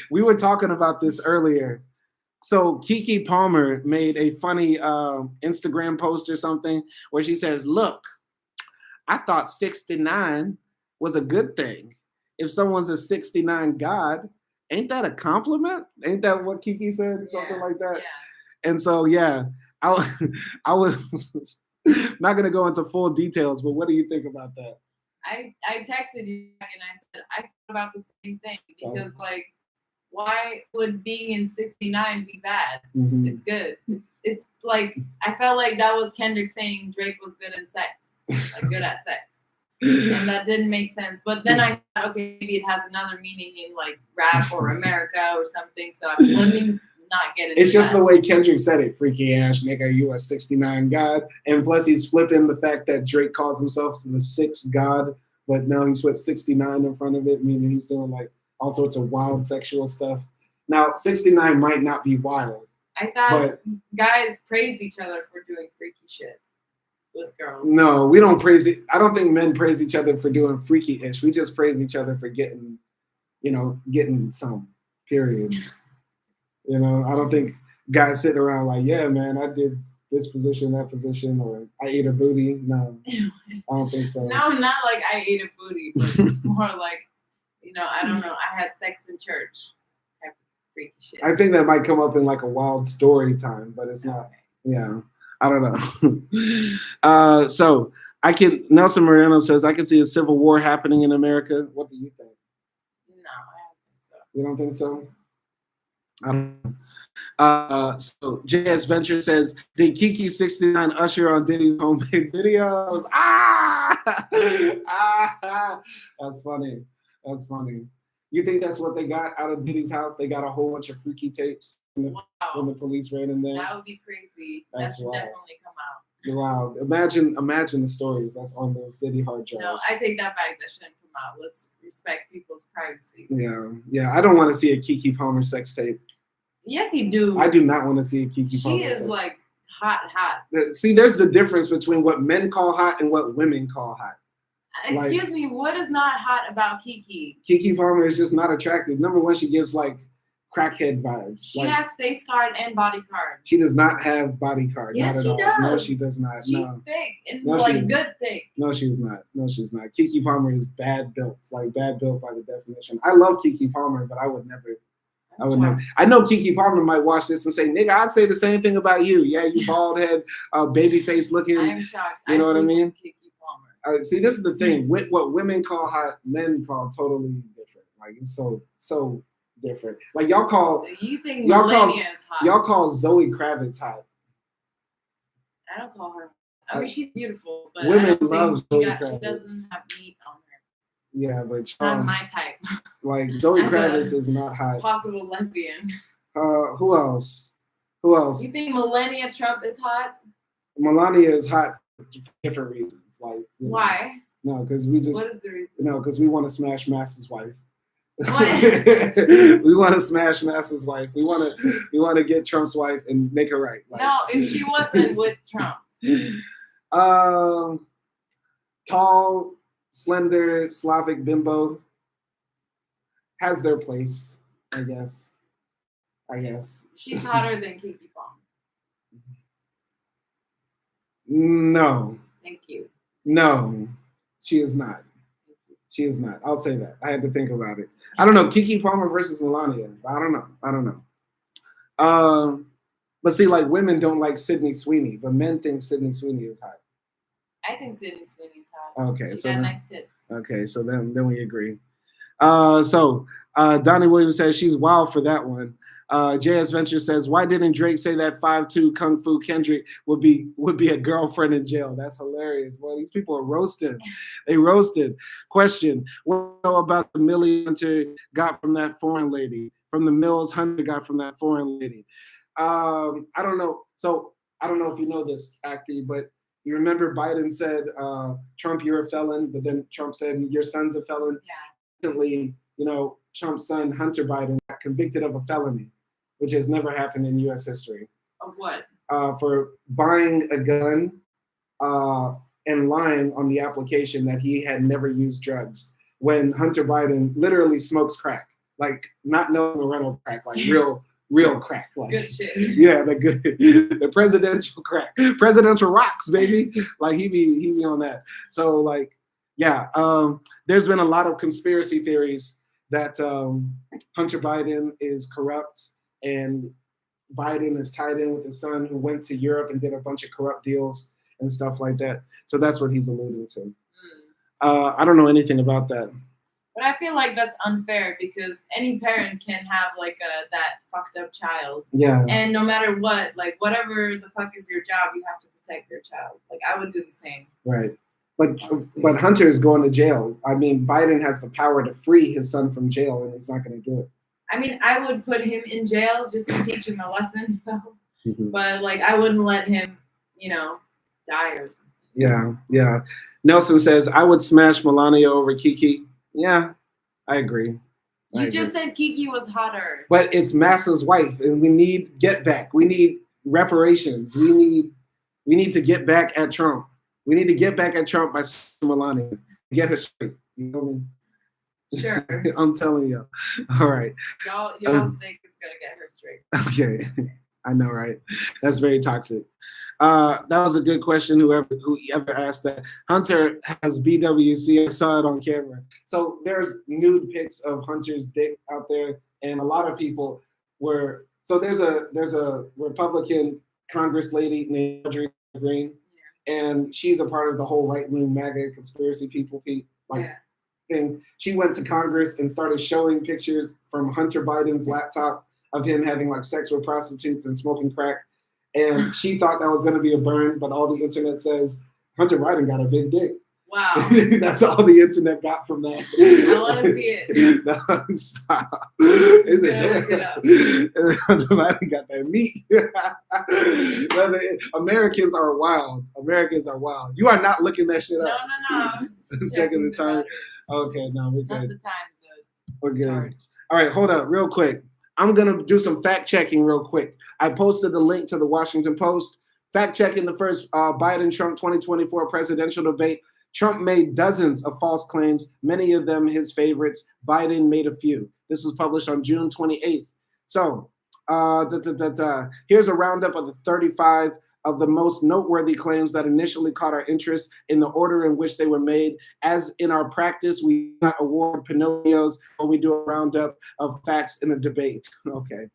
We were talking about this earlier. So Kiki Palmer made a funny Instagram post or something where she says, look, I thought 69 was a good thing. If someone's a 69 God, ain't that a compliment? Ain't that what Kiki said? Something like that. Yeah. And so, yeah, I was not going to go into full details, but what do you think about that? I texted you and I said, I thought about the same thing because why would being in 69 be bad? It's good. It's like, I felt like that was Kendrick saying Drake was good in sex, like good at sex. And that didn't make sense. But then I thought, okay, maybe it has another meaning in like rap or America or something. So let me not get it. It's just the way Kendrick said it, freaky ass nigga, you a 69 God. And plus he's flipping the fact that Drake calls himself the sixth God, but now he's put 69 in front of it, meaning he's doing like all sorts of wild sexual stuff. Now, 69 might not be wild. I thought guys praise each other for doing freaky shit with girls. No, we don't praise it. I don't think men praise each other for doing freaky-ish. We just praise each other for getting some, period. I don't think guys sitting around like, yeah, man, I did this position, that position, or I ate a booty. No, I don't think so. No, not like I ate a booty, but it's more like, I don't know, I had sex in church type of freaky shit. I think that might come up in like a wild story time, but it's not. Yeah, I don't know. So Nelson Moreno says, I can see a civil war happening in America. What do you think? No, I don't think so. You don't think so? I don't know. So JS Venture says, did Kiki 69 usher on Diddy's homemade videos? That's funny. That's funny. You think that's what they got out of Diddy's house? They got a whole bunch of freaky tapes when the police ran in there. That would be crazy. That should definitely come out. Wow. Imagine the stories that's on those Diddy hard drives. No, I take that back. That shouldn't come out. Let's respect people's privacy. Yeah. I don't want to see a Keke Palmer sex tape. Yes, you do. I do not want to see a Keke Palmer. She is like hot. See, there's the difference between what men call hot and what women call hot. Excuse me, what is not hot about Keke? Keke Palmer is just not attractive. Number one, she gives like crackhead vibes. She has face card and body card. She does not have body card. Yes, not at she all. does. No, she does not. She's no. thick and No, like good thick. No, she's not. No, she's not. Keke Palmer is bad built. It's like bad built by the definition. I love Keke Palmer, but I would never. I know Keke Palmer might watch this and say, "Nigga, I'd say the same thing about you. Yeah, you bald head, baby face looking." I'm shocked. You know what I mean? Keke Palmer. See, this is the thing. What women call hot, men call totally different. Like it's so different. Like y'all call. You think Melania is hot? Y'all call Zoe Kravitz hot. I don't call her. I mean, she's beautiful, but women love Zoe Kravitz. She doesn't have meat on her. Yeah, but not my type. Like Zoe Kravitz is not hot. Possible lesbian. Who else? You think Melania Trump is hot? Melania is hot for different reasons. Like why? No, because we just. What is the reason? No, because we want to smash Mass's wife. What? We want to smash Mass's wife. We want to get Trump's wife and make her right. Like, no, if she wasn't with Trump. Tall, slender, Slavic bimbo has their place, I guess. She's hotter than Keke Palmer. No. Thank you. No, she is not. She is not. I'll say that. I had to think about it. I don't know. Keke Palmer versus Melania. I don't know. But see, like women don't like Sydney Sweeney, but men think Sydney Sweeney is hot. I think Sydney Sweeney's hot. Okay, she so got nice tits. Okay, so then we agree. So Donnie Williams says she's wild for that one. JS Venture says, why didn't Drake say that 5'2" Kung Fu Kendrick would be a girlfriend in jail? That's hilarious. Boy, these people are roasted. They roasted. Question, what do you know about the Millie Hunter got from that foreign lady? From the Mills Hunter got from that foreign lady? I don't know. So I don't know if you know this, AKDI, but you remember Biden said, Trump, you're a felon, but then Trump said, your son's a felon. Yeah. Recently, Trump's son, Hunter Biden, got convicted of a felony, which has never happened in U.S. history. Of what? For buying a gun and lying on the application that he had never used drugs, when Hunter Biden literally smokes crack, like not no rental crack, like real crack. Like, good shit. Yeah, the presidential crack. Presidential rocks, baby. Like he be on that. So like, yeah, there's been a lot of conspiracy theories that Hunter Biden is corrupt and Biden is tied in with his son who went to Europe and did a bunch of corrupt deals and stuff like that. So that's what he's alluding to. I don't know anything about that. But I feel like that's unfair because any parent can have like that fucked up child. Yeah. And no matter what, like whatever the fuck is your job, you have to protect your child. Like I would do the same. Right. But Hunter is going to jail. I mean, Biden has the power to free his son from jail, and he's not going to do it. I mean, I would put him in jail just to teach him a lesson, though. Mm-hmm. But like, I wouldn't let him, die or something. Yeah. Nelson says, I would smash Melania over Keke. Yeah, I agree. You just said Keke was hotter. But it's Massa's wife, and we need get back. We need reparations. We need to get back at Trump. We need to get back at Trump by Melania. Get her straight. You know what I mean? Sure. I'm telling you. All right. Y'all think it's gonna get her straight. Okay. I know, right? That's very toxic. That was a good question. Whoever asked that. Hunter has BWC. I saw it on camera. So there's nude pics of Hunter's dick out there, and a lot of people were. So there's a Republican Congress lady named Marjorie Green, and she's a part of the whole right-wing MAGA conspiracy things. She went to Congress and started showing pictures from Hunter Biden's laptop of him having like sex with prostitutes and smoking crack. And she thought that was going to be a burn, but all the internet says Hunter Biden got a big dick. Wow. That's all the internet got from that. I want to see it. No, stop. Is it Hunter Biden got that meat. Americans are wild. You are not looking that shit up. No. Second time. Okay, no, we're Not good. the time to We're good. charge. All right, hold up real quick. I'm going to do some fact checking real quick. I posted the link to the Washington Post. Fact checking the first Biden-Trump 2024 presidential debate. Trump made dozens of false claims, many of them his favorites. Biden made a few. This was published on June 28th. So here's a roundup of the 35 of the most noteworthy claims that initially caught our interest in the order in which they were made. As in our practice, we do not award Pinocchios when we do a roundup of facts in a debate. Okay.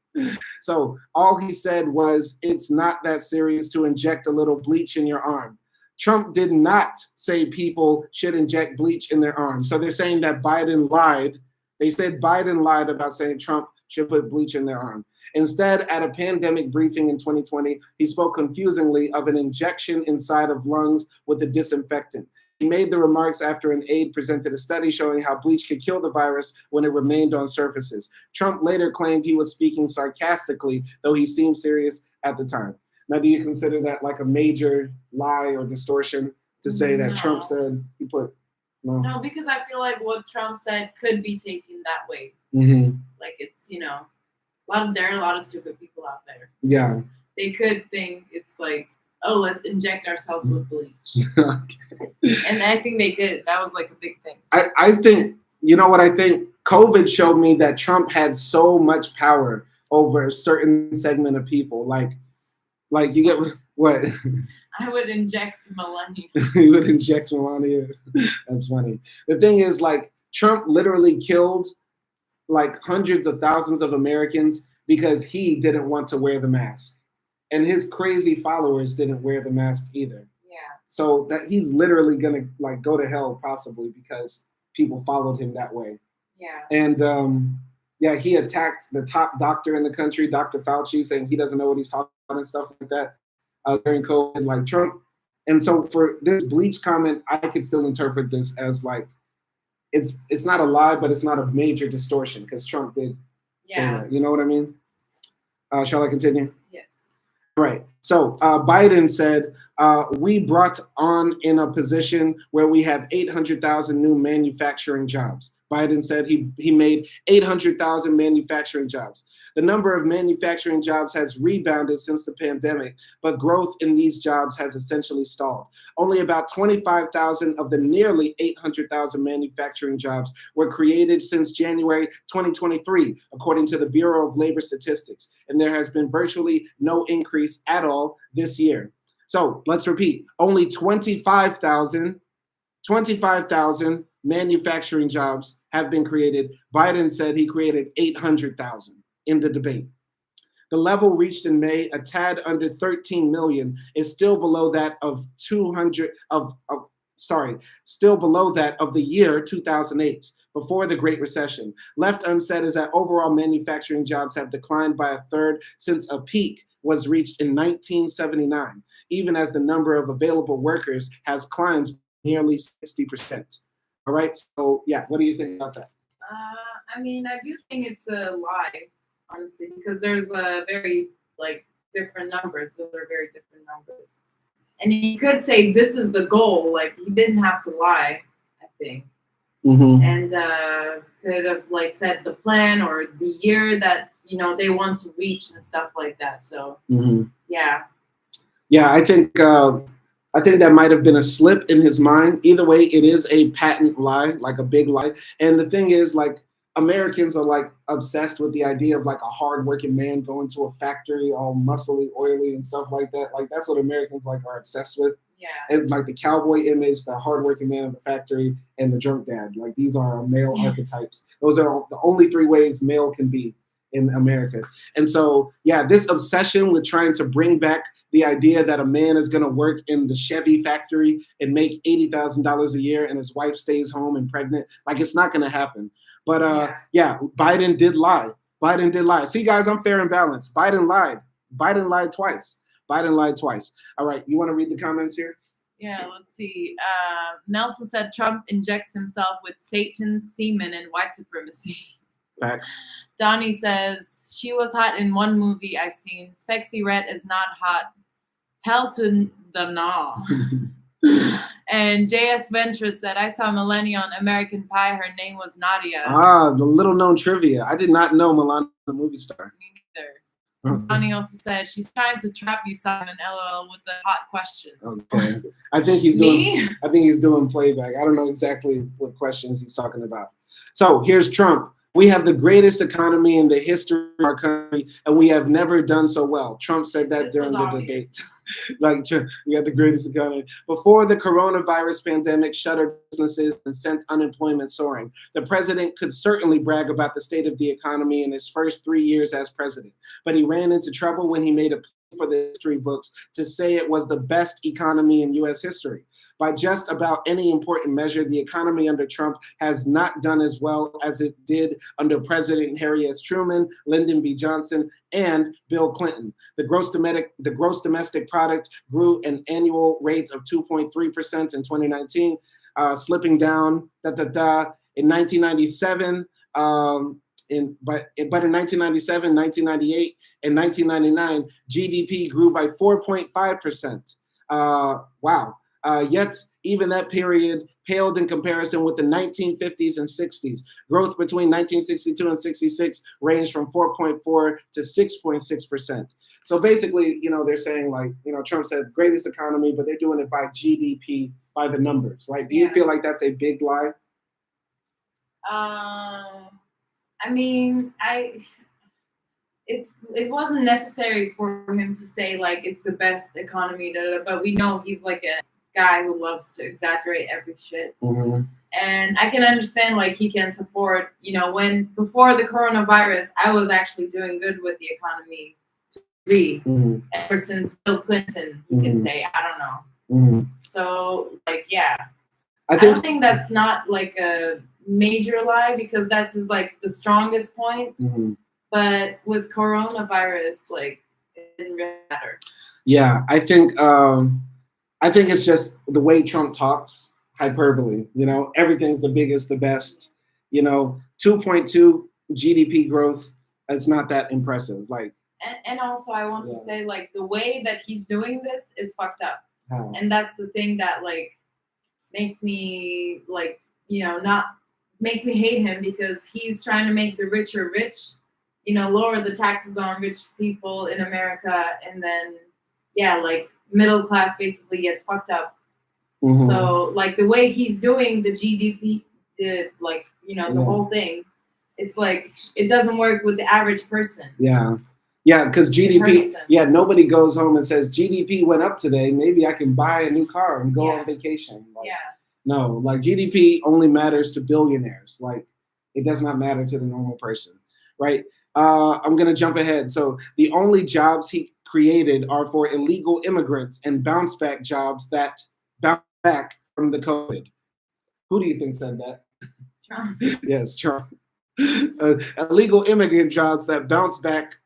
So all he said was, it's not that serious to inject a little bleach in your arm. Trump did not say people should inject bleach in their arm. So they're saying that Biden lied. They said Biden lied about saying Trump should put bleach in their arm. Instead, at a pandemic briefing in 2020, he spoke confusingly of an injection inside of lungs with a disinfectant. He made the remarks after an aide presented a study showing how bleach could kill the virus when it remained on surfaces. Trump later claimed he was speaking sarcastically, though he seemed serious at the time. Now, do you consider that like a major lie or distortion to say that Trump said he put? No, because I feel like what Trump said could be taken that way. Like it's, there are a lot of stupid people out there. Yeah. They could think it's like, oh, let's inject ourselves with bleach. Okay. And I think they did. That was like a big thing. I think, you know what I think? COVID showed me that Trump had so much power over a certain segment of people. Like you get what? I would inject Melania. You would inject Melania. That's funny. The thing is, like, Trump literally killed like hundreds of thousands of Americans because he didn't want to wear the mask. And his crazy followers didn't wear the mask either. Yeah. So that he's literally gonna like go to hell possibly because people followed him that way. Yeah. And he attacked the top doctor in the country, Dr. Fauci, saying he doesn't know what he's talking about and stuff like that during COVID, like Trump. And so for this bleach comment, I could still interpret this as like it's not a lie, but it's not a major distortion because Trump did say that. You know what I mean? Shall I continue? Yes. Right. So Biden said, we brought on in a position where we have 800,000 new manufacturing jobs. Biden said he made 800,000 manufacturing jobs. The number of manufacturing jobs has rebounded since the pandemic, but growth in these jobs has essentially stalled. Only about 25,000 of the nearly 800,000 manufacturing jobs were created since January 2023, according to the Bureau of Labor Statistics, and there has been virtually no increase at all this year. So let's repeat, only 25,000 manufacturing jobs have been created. Biden said he created 800,000 in the debate. The level reached in May, a tad under 13 million, is still below that of still below that of the year 2008, before the Great Recession. Left unsaid is that overall manufacturing jobs have declined by a third since a peak was reached in 1979, even as the number of available workers has climbed nearly 60%. All right, so yeah, what do you think about that? I mean, I do think it's a lie, honestly, because there's a very different numbers. Those are very different numbers. And he could say this is the goal. Like he didn't have to lie, I think. And could have said the plan or the year that they want to reach and stuff like that. So yeah. I think that might have been a slip in his mind. Either way, it is a patent lie, like a big lie. And the thing is, like, Americans are obsessed with the idea of a hardworking man going to a factory all muscly, oily, and stuff like that. Like that's what Americans are obsessed with. Yeah. And the cowboy image, the hardworking man in the factory, and the drunk dad. Like these are our male archetypes. Those are the only three ways male can be in America. And so, yeah, this obsession with trying to bring back the idea that a man is going to work in the Chevy factory and make $80,000 a year and his wife stays home and pregnant, it's not going to happen. But Biden did lie. Biden did lie. See, guys, I'm fair and balanced. Biden lied. Biden lied twice. All right, you want to read the comments here? Yeah, let's see. Nelson said Trump injects himself with Satan's semen and white supremacy. Facts. Donnie says, she was hot in one movie I've seen. Sexy Red is not hot. Hell to the gnaw. And JS Ventress said, I saw Melania on American Pie. Her name was Nadia. Ah, the little known trivia. I did not know Melania was a movie star. Me neither. Bonnie also said, she's trying to trap you, Simon, LOL, with the hot questions. Okay. I think he's doing playback. I don't know exactly what questions he's talking about. So here's Trump. We have the greatest economy in the history of our country, and we have never done so well. Trump said that during the debate. Like, we have the greatest economy. Before the coronavirus pandemic shuttered businesses and sent unemployment soaring, the president could certainly brag about the state of the economy in his first 3 years as president. But he ran into trouble when he made a plea for the history books to say it was the best economy in U.S. history. By just about any important measure, the economy under Trump has not done as well as it did under President Harry S. Truman, Lyndon B. Johnson, and Bill Clinton. The gross domestic product grew an annual rate of 2.3% in 2019, slipping down in 1997. But in 1997, 1998, and 1999, GDP grew by 4.5%. Wow. Yet even that period paled in comparison with the 1950s and 60s. Growth between 1962 and 66 ranged from 4.4 to 6.6%. So basically, they're saying, like, Trump said greatest economy, but they're doing it by GDP, by the numbers, right? Do you feel like that's a big lie? I mean, it wasn't necessary for him to say like it's the best economy, but we know he's like a guy who loves to exaggerate every shit. Mm-hmm. And I can understand like he can support, when before the coronavirus, I was actually doing good with the economy to agree. Mm-hmm. Ever since Bill Clinton, you can say, I don't know. Mm-hmm. So like, yeah, I don't think that's not like a major lie because that's his, like the strongest points. Mm-hmm. But with coronavirus, like it didn't really matter. Yeah, I think it's just the way Trump talks, hyperbole. Everything's the biggest, the best. 2.2 GDP growth. It's not that impressive. Like, and also I want to say like the way that he's doing this is fucked up, how? And that's the thing that like makes me like makes me hate him because he's trying to make the richer rich. Lower the taxes on rich people in America, and then, like middle class basically gets fucked up. Mm-hmm. So, like the way he's doing the GDP, the whole thing, it's like it doesn't work with the average person. Yeah, because GDP, nobody goes home and says GDP went up today. Maybe I can buy a new car and go on vacation. Like, no, like GDP only matters to billionaires. Like it does not matter to the normal person, right? I'm going to jump ahead. So the only jobs he created are for illegal immigrants and bounce back jobs that bounce back from the COVID. Who do you think said that? Trump. Yes, Trump. Illegal immigrant jobs that bounce back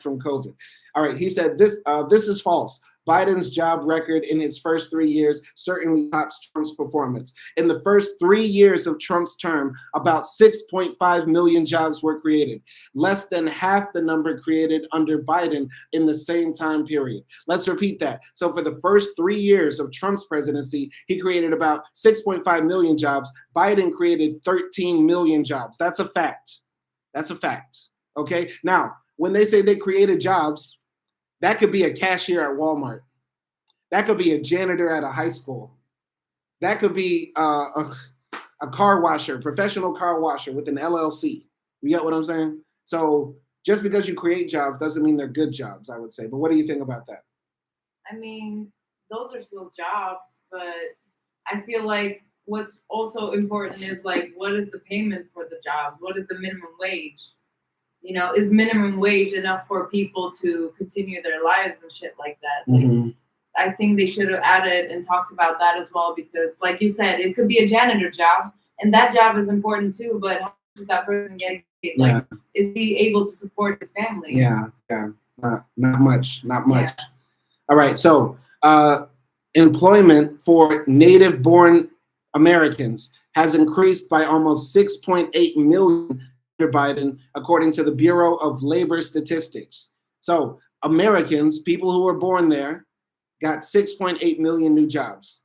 from COVID. All right, he said this is false. Biden's job record in his first 3 years certainly tops Trump's performance. In the first 3 years of Trump's term, about 6.5 million jobs were created, less than half the number created under Biden in the same time period. Let's repeat that. So for the first 3 years of Trump's presidency, he created about 6.5 million jobs. Biden created 13 million jobs. That's a fact. Okay? Now, when they say they created jobs, that could be a cashier at Walmart. That could be a janitor at a high school. That could be a car washer, professional car washer with an LLC. You get what I'm saying? So just because you create jobs doesn't mean they're good jobs, I would say. But what do you think about that? I mean, those are still jobs, but I feel like what's also important is like, what is the payment for the jobs? What is the minimum wage? Is minimum wage enough for people to continue their lives and shit like that? Mm-hmm. Like, I think they should have added and talked about that as well because, like you said, it could be a janitor job, and that job is important too. But how much is that person getting paid? Like, is he able to support his family? Yeah, not much. Yeah. All right, so employment for native-born Americans has increased by almost 6.8 million. Biden, according to the Bureau of Labor Statistics. So Americans, people who were born there, got 6.8 million new jobs.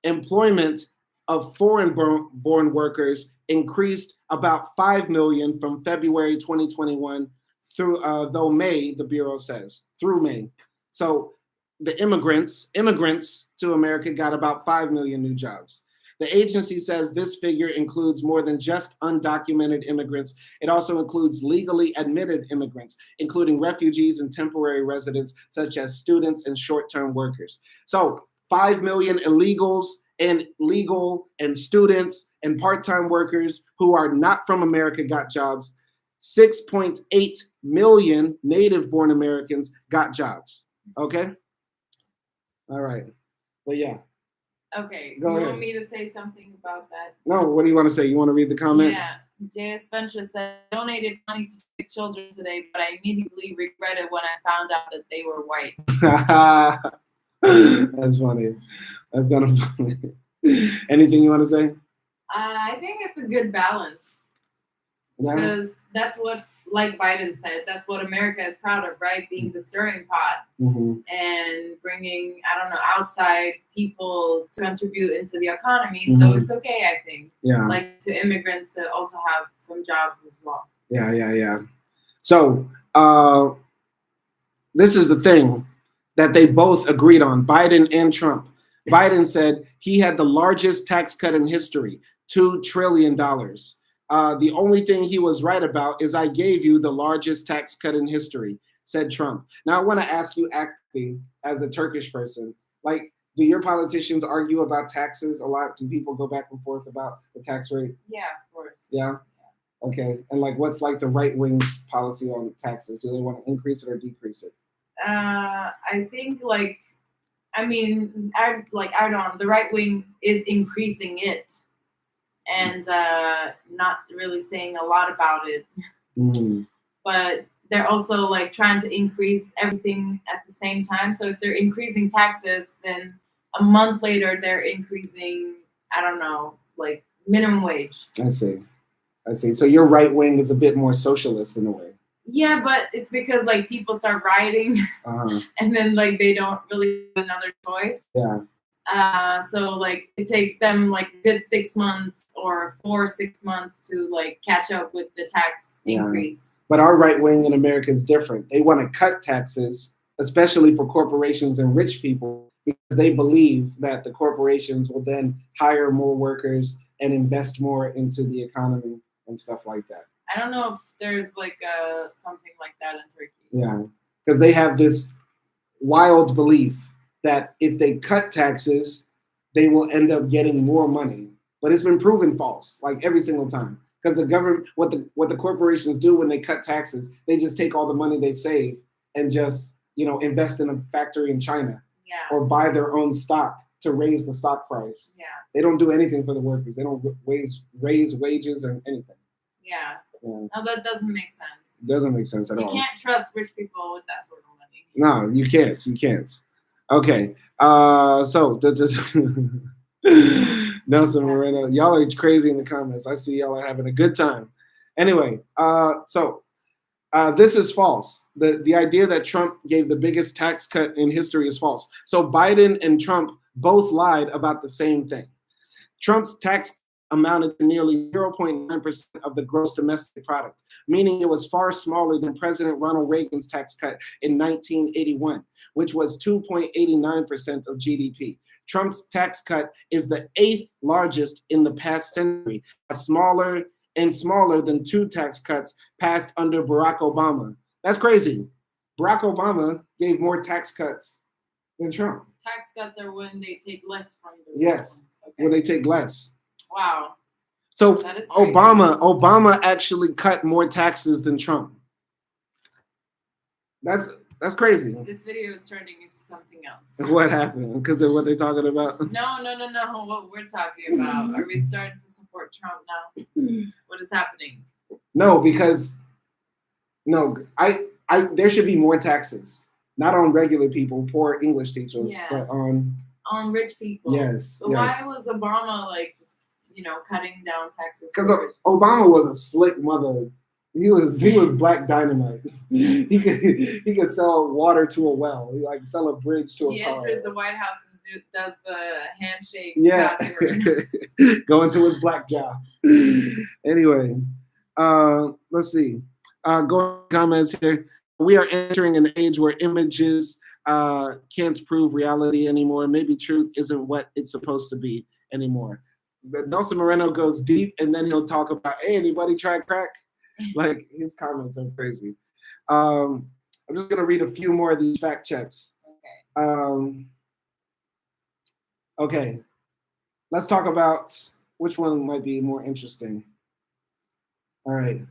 employment of foreign-born workers increased about 5 million from February 2021 through though May, the Bureau says, through May. So the immigrants to America got about 5 million new jobs. The agency says this figure includes more than just undocumented immigrants. It also includes legally admitted immigrants, including refugees and temporary residents, such as students and short-term workers. So 5 million illegals and legal and students and part-time workers who are not from America got jobs. 6.8 million native-born Americans got jobs. Okay? All right. But yeah. Okay. Go you ahead. Want me to say something about that? No, what do you want to say? You want to read the comment? Yeah. J.S. Venture said, donated money to sick children today, but I immediately regretted when I found out that they were white. That's funny. That's kind of funny. Anything you want to say? I think it's a good balance. Because that's what, like Biden said, that's what America is proud of, right? Being the stirring pot and bringing, I don't know, outside people to contribute into the economy. So it's okay, I think. Yeah. Like to immigrants to also have some jobs as well. Yeah. So this is the thing that they both agreed on, Biden and Trump. Biden said he had the largest tax cut in history, $2 trillion. The only thing he was right about is I gave you the largest tax cut in history, said Trump. Now, I want to ask you, actually, as a Turkish person, like, do your politicians argue about taxes a lot? Do people go back and forth about the tax rate? Yeah, of course. Yeah? Okay. And, like, what's, like, the right wing's policy on taxes? Do they want to increase it or decrease it? I think, like, I mean, Erdogan, the right wing is increasing it. And not really saying a lot about it. But they're also like trying to increase everything at the same time. So if they're increasing taxes, then a month later they're increasing, I don't know, like minimum wage. I see. So your right wing is a bit more socialist in a way. Yeah, but it's because like people start rioting and then like they don't really have another choice. Yeah. So like it takes them like a good 6 months or 6 months to like catch up with the tax increase. But our right wing in America is different. They want to cut taxes, especially for corporations and rich people, because they believe that the corporations will then hire more workers and invest more into the economy and stuff like that. I don't know if there's like something like that in Turkey. Yeah, because they have this wild belief that if they cut taxes, they will end up getting more money. But it's been proven false, like every single time. Because the government, what the corporations do when they cut taxes, they just take all the money they save and just, invest in a factory in China. Yeah. Or buy their own stock to raise the stock price. Yeah. They don't do anything for the workers. They don't raise wages or anything. Yeah. No, that doesn't make sense. It doesn't make sense at all. You can't trust rich people with that sort of money. No, you can't. Okay, so Nelson Moreno, y'all are crazy in the comments. I see y'all are having a good time. Anyway, so this is false. The idea that Trump gave the biggest tax cut in history is false. So Biden and Trump both lied about the same thing. Trump's tax amounted to nearly 0.9% of the gross domestic product, meaning it was far smaller than President Ronald Reagan's tax cut in 1981, which was 2.89% of GDP. Trump's tax cut is the 8th largest in the past century, smaller than 2 tax cuts passed under Barack Obama. That's crazy. Barack Obama gave more tax cuts than Trump. Tax cuts are when they take less from the Yes, when they take less. Wow. So Obama actually cut more taxes than Trump. That's crazy. This video is turning into something else. What happened? Because of what they're talking about? No. What we're talking about. Are we starting to support Trump now? What is happening? No, because there should be more taxes. Not on regular people, poor English teachers, but on rich people. Yes. So why was Obama like just cutting down taxes? Because Obama was a slick mother. He was black dynamite. He could sell water to a well. He sell a bridge to a car. He enters the White House and does the handshake Yeah. password. Going to his black jaw. Anyway, let's see. Going comments here. We are entering an age where images can't prove reality anymore. Maybe truth isn't what it's supposed to be anymore. But Nelson Moreno goes deep, and then he'll talk about, hey, anybody try crack? Like, his comments are crazy. I'm just going to read a few more of these fact checks. Okay, let's talk about which one might be more interesting. All right.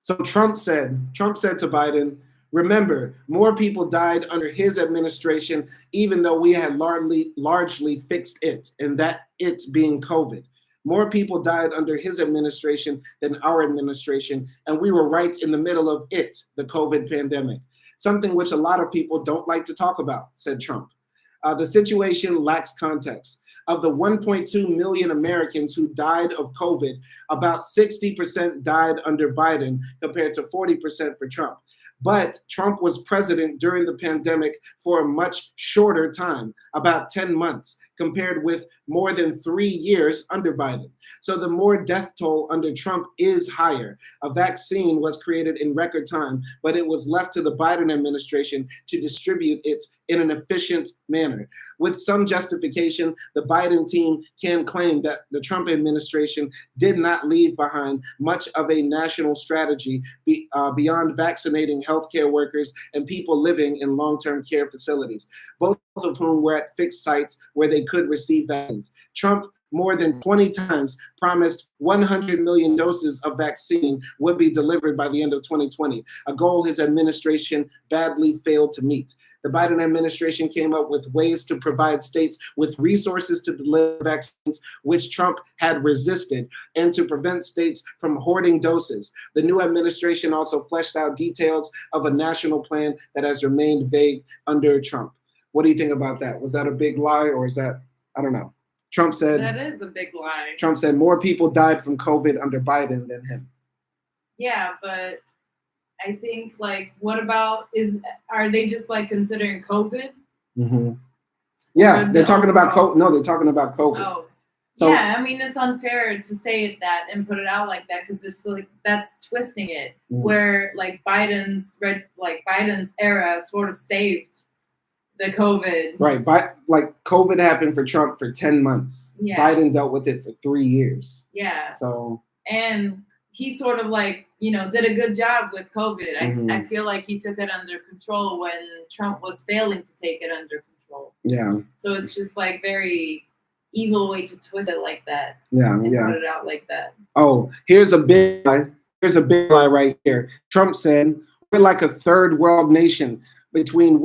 So Trump said to Biden, remember, more people died under his administration, even though we had largely fixed it, and that it being COVID. More people died under his administration than our administration, and we were right in the middle of it, the COVID pandemic, something which a lot of people don't like to talk about, said Trump. The situation lacks context. Of the 1.2 million Americans who died of COVID, about 60% died under Biden compared to 40% for Trump. But Trump was president during the pandemic for a much shorter time, about 10 months, compared with more than 3 years under Biden. So the more death toll under Trump is higher. A vaccine was created in record time, but it was left to the Biden administration to distribute it in an efficient manner. With some justification, the Biden team can claim that the Trump administration did not leave behind much of a national strategy beyond vaccinating healthcare workers and people living in long-term care facilities, both of whom were at fixed sites where they could receive vaccines. Trump more than 20 times promised 100 million doses of vaccine would be delivered by the end of 2020, a goal his administration badly failed to meet. The Biden administration came up with ways to provide states with resources to deliver vaccines, which Trump had resisted, and to prevent states from hoarding doses. The new administration also fleshed out details of a national plan that has remained vague under Trump. What do you think about that? Was that a big lie, or is that, I don't know. Trump said that is a big lie. Trump said more people died from COVID under Biden than him. Yeah, but I think, like, what about, are they just like considering COVID? Mm-hmm. Yeah, they're talking about COVID. No, they're talking about COVID. Oh, so, yeah. I mean, it's unfair to say that and put it out like that, because it's like that's twisting it. Mm-hmm. Where like Biden's era sort of saved the COVID. Right, but like COVID happened for Trump for 10 months. Yeah. Biden dealt with it for 3 years. Yeah. So. And he sort of like, did a good job with COVID. Mm-hmm. I feel like he took it under control when Trump was failing to take it under control. Yeah. So it's just like very evil way to twist it like that. Yeah, and put it out like that. Oh, here's a big lie. Here's a big lie right here. Trump said, we're like a third world nation between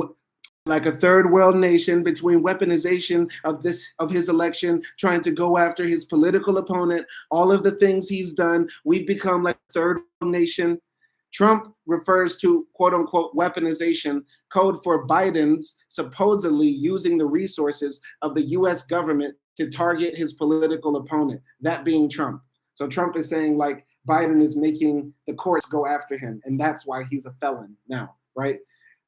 weaponization of his election, trying to go after his political opponent, all of the things he's done. We've become like a third world nation. Trump refers to quote unquote weaponization, code for Biden's supposedly using the resources of the US government to target his political opponent, that being Trump. So Trump is saying like Biden is making the courts go after him, and that's why he's a felon now, right?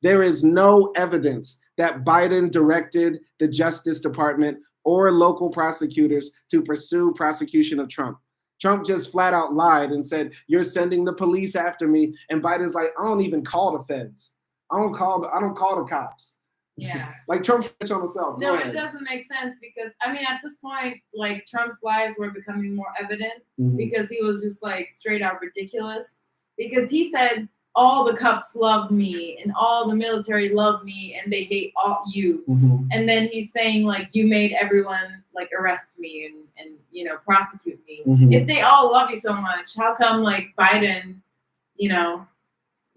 There is no evidence that Biden directed the Justice Department or local prosecutors to pursue prosecution of Trump. Trump just flat out lied and said, you're sending the police after me. And Biden's like, I don't even call the feds. I don't call the cops. Yeah. Like Trump snitched on himself. No, it doesn't make sense because, I mean, at this point, like Trump's lies were becoming more evident because he was just like straight out ridiculous. Because he said, all the cops love me and all the military love me and they hate all you. Mm-hmm. And then he's saying like, you made everyone like arrest me and prosecute me. Mm-hmm. If they all love you so much, how come like Biden,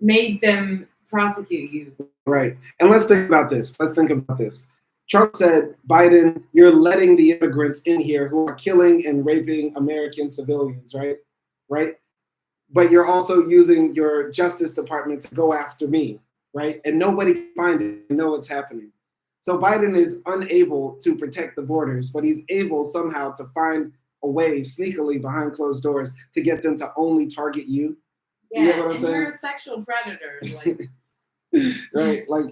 made them prosecute you? Right. And let's think about this. Trump said, Biden, you're letting the immigrants in here who are killing and raping American civilians, right? Right. But you're also using your Justice Department to go after me, right? And nobody can find it and know what's happening. So Biden is unable to protect the borders, but he's able somehow to find a way sneakily behind closed doors to get them to only target you. Yeah, you know you're a sexual predator. Like. Right, like,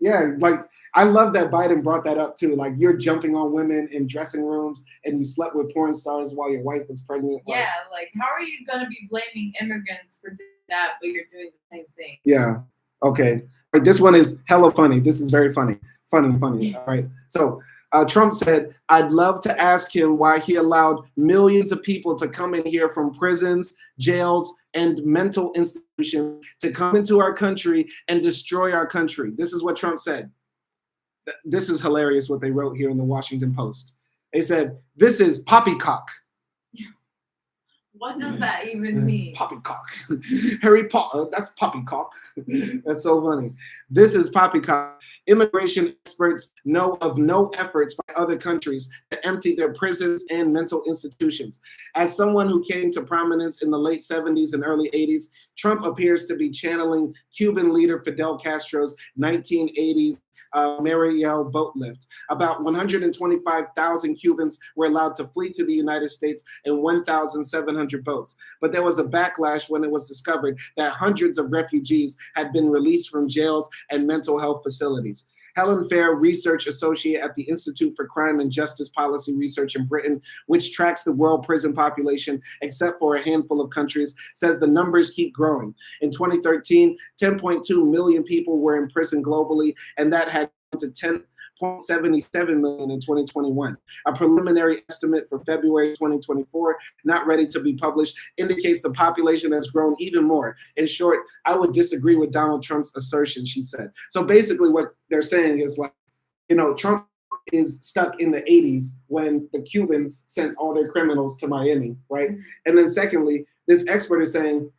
yeah, like I love that Biden brought that up too. Like you're jumping on women in dressing rooms and you slept with porn stars while your wife was pregnant. Yeah, like how are you gonna be blaming immigrants for doing that, but you're doing the same thing? Yeah. Okay. But this one is hella funny. This is very funny. Funny. All right. So Trump said, I'd love to ask him why he allowed millions of people to come in here from prisons, jails, and mental institutions to come into our country and destroy our country. This is what Trump said. This is hilarious what they wrote here in the Washington Post. They said, this is poppycock. What does that even mean? Poppycock. Harry Potter, that's poppycock. That's so funny. This is poppycock. Immigration experts know of no efforts by other countries to empty their prisons and mental institutions. As someone who came to prominence in the late 70s and early 80s, Trump appears to be channeling Cuban leader Fidel Castro's 1980s Mariel boat lift. About 125,000 Cubans were allowed to flee to the United States in 1,700 boats. But there was a backlash when it was discovered that hundreds of refugees had been released from jails and mental health facilities. Helen Fair, research associate at the Institute for Crime and Justice Policy Research in Britain, which tracks the world prison population except for a handful of countries, says the numbers keep growing. In 2013, 10.2 million people were in prison globally, and that had gone to 10.77 million in 2021. A preliminary estimate for February 2024, not ready to be published, indicates the population has grown even more. In short, I would disagree with Donald Trump's assertion, she said. So basically what they're saying is like, you know, Trump is stuck in the 80s when the Cubans sent all their criminals to Miami, right? And then secondly, this expert is saying,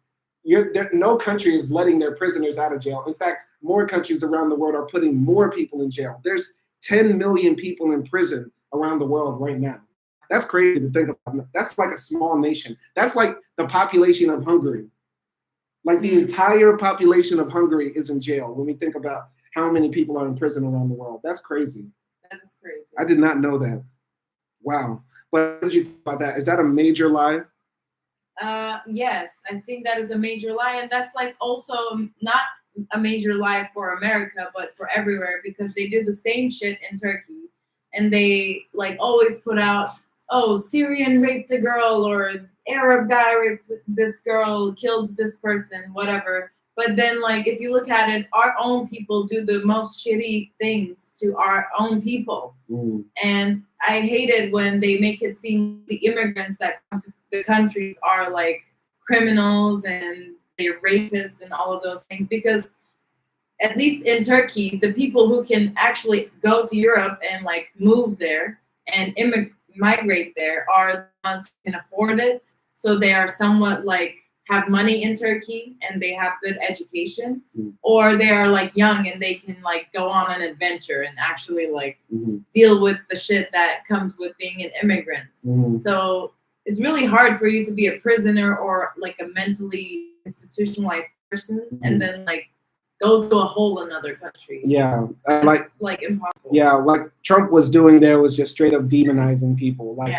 no country is letting their prisoners out of jail. In fact, more countries around the world are putting more people in jail. There's 10 million people in prison around the world right now. That's crazy to think about. That's like a small nation. That's like the population of Hungary. Like the entire population of Hungary is in jail when we think about how many people are in prison around the world. That's crazy. That is crazy. I did not know that. Wow. What did you think about that? Is that a major lie? Yes, I think that is a major lie. And that's like also not a major lie for America, but for everywhere, because they did the same shit in Turkey. And they like always put out, oh, Syrian raped a girl, or Arab guy raped this girl, killed this person, whatever. But then, like, if you look at it, our own people do the most shitty things to our own people. And I hate it when they make it seem the immigrants that come to the countries are like criminals and they're rapists and all of those things. Because at least in Turkey, the people who can actually go to Europe and like move there and migrate there are the ones who can afford it. So they are somewhat like have money in Turkey and they have good education, or they are like young and they can like go on an adventure and actually like deal with the shit that comes with being an immigrant. So it's really hard for you to be a prisoner or like a mentally institutionalized person and then like go to a whole another country. Yeah, like impossible. Yeah, like Trump was doing there was just straight up demonizing people. Like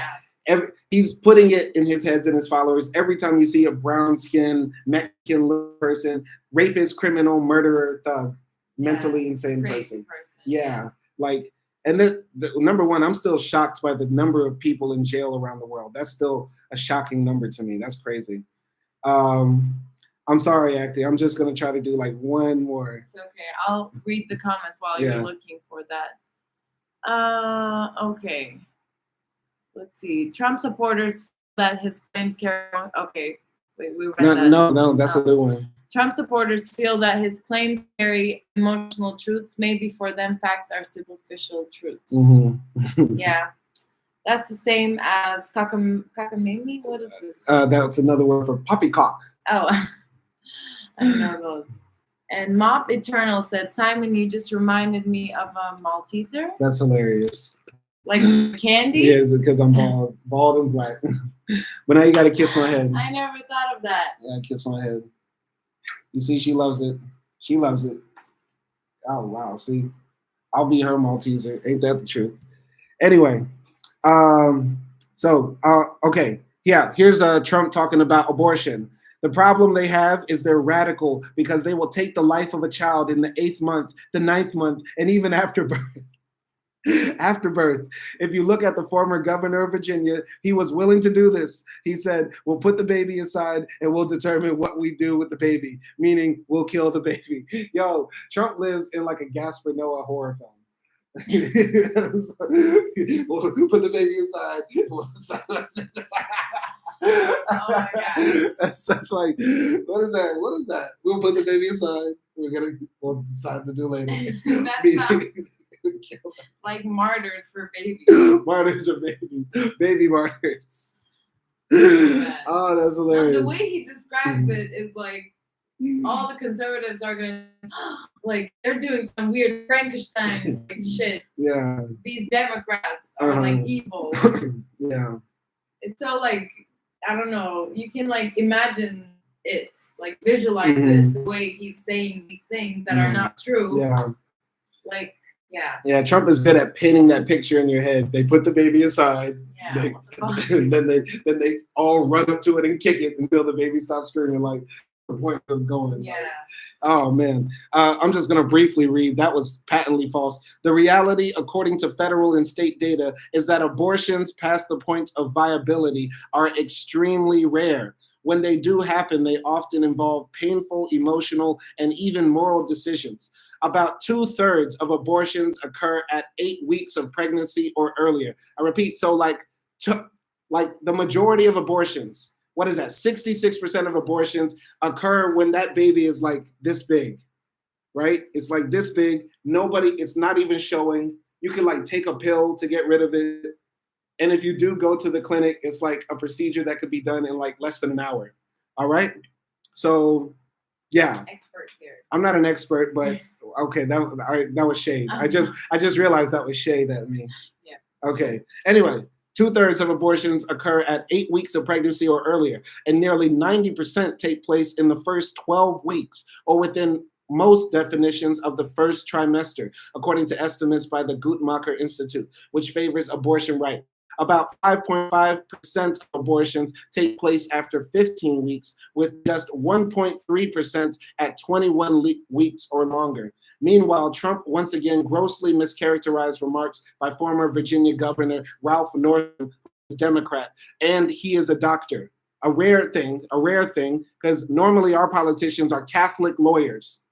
he's putting it in his heads and his followers. Every time you see a brown-skinned Mexican person, rapist, criminal, murderer, thug, mentally insane person. Yeah, like, and then number one, I'm still shocked by the number of people in jail around the world. That's still a shocking number to me. That's crazy. I'm sorry, AKDI. I'm just gonna try to do like one more. It's okay. I'll read the comments while you're looking for that. Okay. Let's see. Trump supporters that his claims carry on. Okay. Wait, we read that. No, that's a good one. Trump supporters feel that his claims carry emotional truths. Maybe for them, facts are superficial truths. Yeah. That's the same as cockamamie. What is this? That's another word for poppycock. Oh, I know those. And Mop Eternal said, Simon, you just reminded me of a Malteser. That's hilarious. Like candy? Yeah, because I'm bald and black. But now you gotta kiss my head. I never thought of that. Yeah, kiss my head. You see, she loves it. She loves it. Oh wow, see, I'll be her Malteser. Ain't that the truth? Anyway, okay, yeah. Here's Trump talking about abortion. The problem they have is they're radical because they will take the life of a child in the 8th month, the 9th month, and even after birth. After birth. If you look at the former governor of Virginia, he was willing to do this. He said, we'll put the baby aside and we'll determine what we do with the baby, meaning we'll kill the baby. Yo, Trump lives in like a Gaspar Noé horror film. We'll put the baby aside. Oh my God. That's such like, what is that? What is that? We'll put the baby aside. We'll decide to do later. That sounds like martyrs for babies. Martyrs are babies. Baby martyrs. Oh, that's hilarious. The way he describes it is like all the conservatives are going, like, they're doing some weird Frankenstein like shit. Yeah. These Democrats are like evil. Yeah. It's so like, I don't know, you can like imagine it, like visualize it, the way he's saying these things that are not true. Yeah. Like, yeah. Yeah, Trump is good at painting that picture in your head. They put the baby aside. Yeah. Then they all run up to it and kick it until the baby stops screaming. Like the point was going. Yeah. Like, oh man. I'm just gonna briefly read. That was patently false. The reality, according to federal and state data, is that abortions past the point of viability are extremely rare. When they do happen, they often involve painful, emotional, and even moral decisions. About 2/3 of abortions occur at 8 weeks of pregnancy or earlier. I repeat, so like the majority of abortions, what is that? 66% of abortions occur when that baby is like this big, right? It's like this big. It's not even showing. You can like take a pill to get rid of it. And if you do go to the clinic, it's like a procedure that could be done in like less than an hour. All right. So yeah. Expert here. I'm not an expert, but okay, that was shade. I just realized that was shade at me. Yeah. Okay. Anyway, 2/3 of abortions occur at 8 weeks of pregnancy or earlier, and nearly 90% take place in the first 12 weeks or within most definitions of the first trimester, according to estimates by the Guttmacher Institute, which favors abortion rights. About 5.5% of abortions take place after 15 weeks, with just 1.3% at 21 weeks or longer. Meanwhile, Trump once again grossly mischaracterized remarks by former Virginia Governor Ralph Northam, a Democrat, and he is a doctor. A rare thing, because normally our politicians are Catholic lawyers.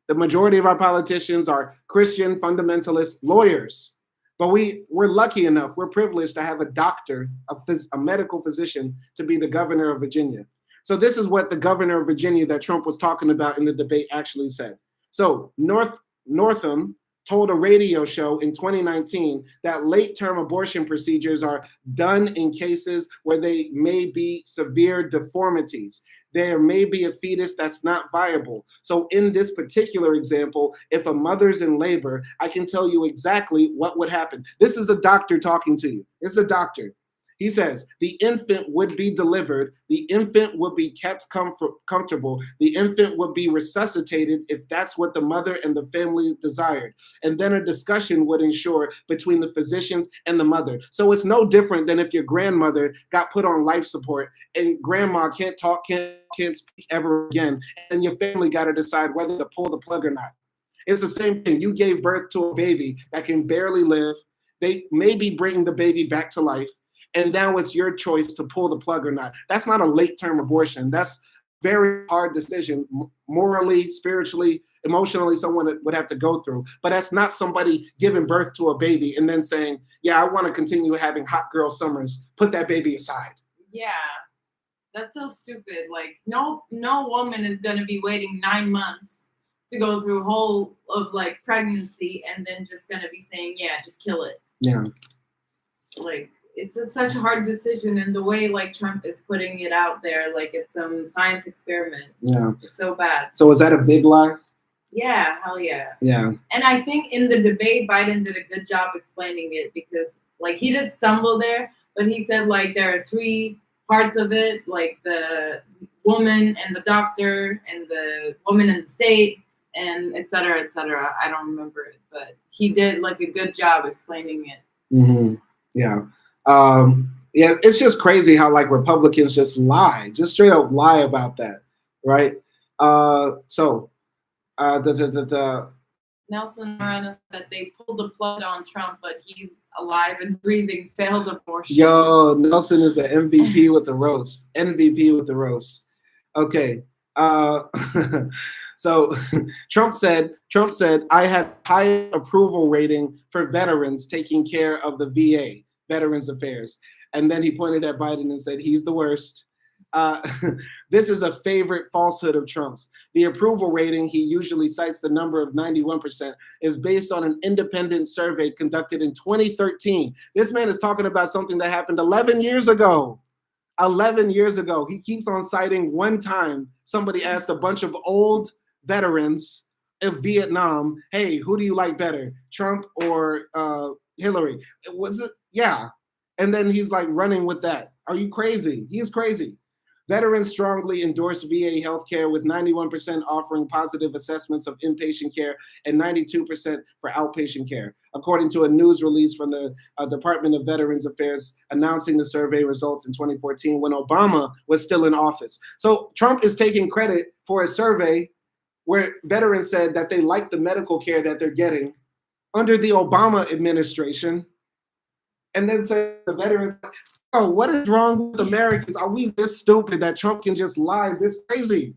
The majority of our politicians are Christian fundamentalist lawyers. But we're lucky enough, we're privileged to have a doctor, a medical physician, to be the governor of Virginia. So this is what the governor of Virginia that Trump was talking about in the debate actually said. So Northam told a radio show in 2019 that late-term abortion procedures are done in cases where they may be severe deformities. There may be a fetus that's not viable. So in this particular example, if a mother's in labor, I can tell you exactly what would happen. This is a doctor talking to you. It's a doctor. He says, the infant would be delivered, the infant would be kept comfortable, the infant would be resuscitated if that's what the mother and the family desired. And then a discussion would ensure between the physicians and the mother. So it's no different than if your grandmother got put on life support and grandma can't talk, can't speak ever again, and your family got to decide whether to pull the plug or not. It's the same thing. You gave birth to a baby that can barely live. They may be bringing the baby back to life. And now it's your choice to pull the plug or not. That's not a late-term abortion. That's a very hard decision, morally, spiritually, emotionally, someone would have to go through. But that's not somebody giving birth to a baby and then saying, yeah, I want to continue having hot girl summers. Put that baby aside. Yeah, that's so stupid. Like, no woman is going to be waiting 9 months to go through whole of like pregnancy and then just going to be saying, yeah, just kill it. Yeah. Like, it's such a hard decision, and the way like Trump is putting it out there, like it's some science experiment. Yeah. It's so bad. So is that a big lie? Yeah, hell yeah. Yeah. And I think in the debate, Biden did a good job explaining it because like he did stumble there, but he said like there are 3 parts of it, like the woman and the doctor and the woman and the state and et cetera, et cetera. I don't remember it, but he did like a good job explaining it. Mm-hmm. Yeah. Yeah, it's just crazy how like Republicans just lie, just straight up lie about that, right? So the Nelson Moreno said they pulled the plug on Trump, but he's alive and breathing. Failed abortion. Yo, Nelson is the MVP with the roast. MVP with the roast. Okay. Uh, so Trump said I had high approval rating for veterans taking care of the VA, Veterans Affairs. And then he pointed at Biden and said he's the worst. Uh, this is a favorite falsehood of Trump's. The approval rating, he usually cites the number of 91%, is based on an independent survey conducted in 2013. This man is talking about something that happened 11 years ago. 11 years ago. He keeps on citing one time somebody asked a bunch of old veterans of Vietnam, hey, who do you like better, Trump or Hillary? Was it? Yeah. And then he's like running with that. Are you crazy? He is crazy. Veterans strongly endorse VA healthcare, with 91% offering positive assessments of inpatient care and 92% for outpatient care, according to a news release from the Department of Veterans Affairs announcing the survey results in 2014 when Obama was still in office. So Trump is taking credit for a survey where veterans said that they like the medical care that they're getting under the Obama administration, and then say the veterans, oh, what is wrong with Americans? Are we this stupid that Trump can just lie this crazy?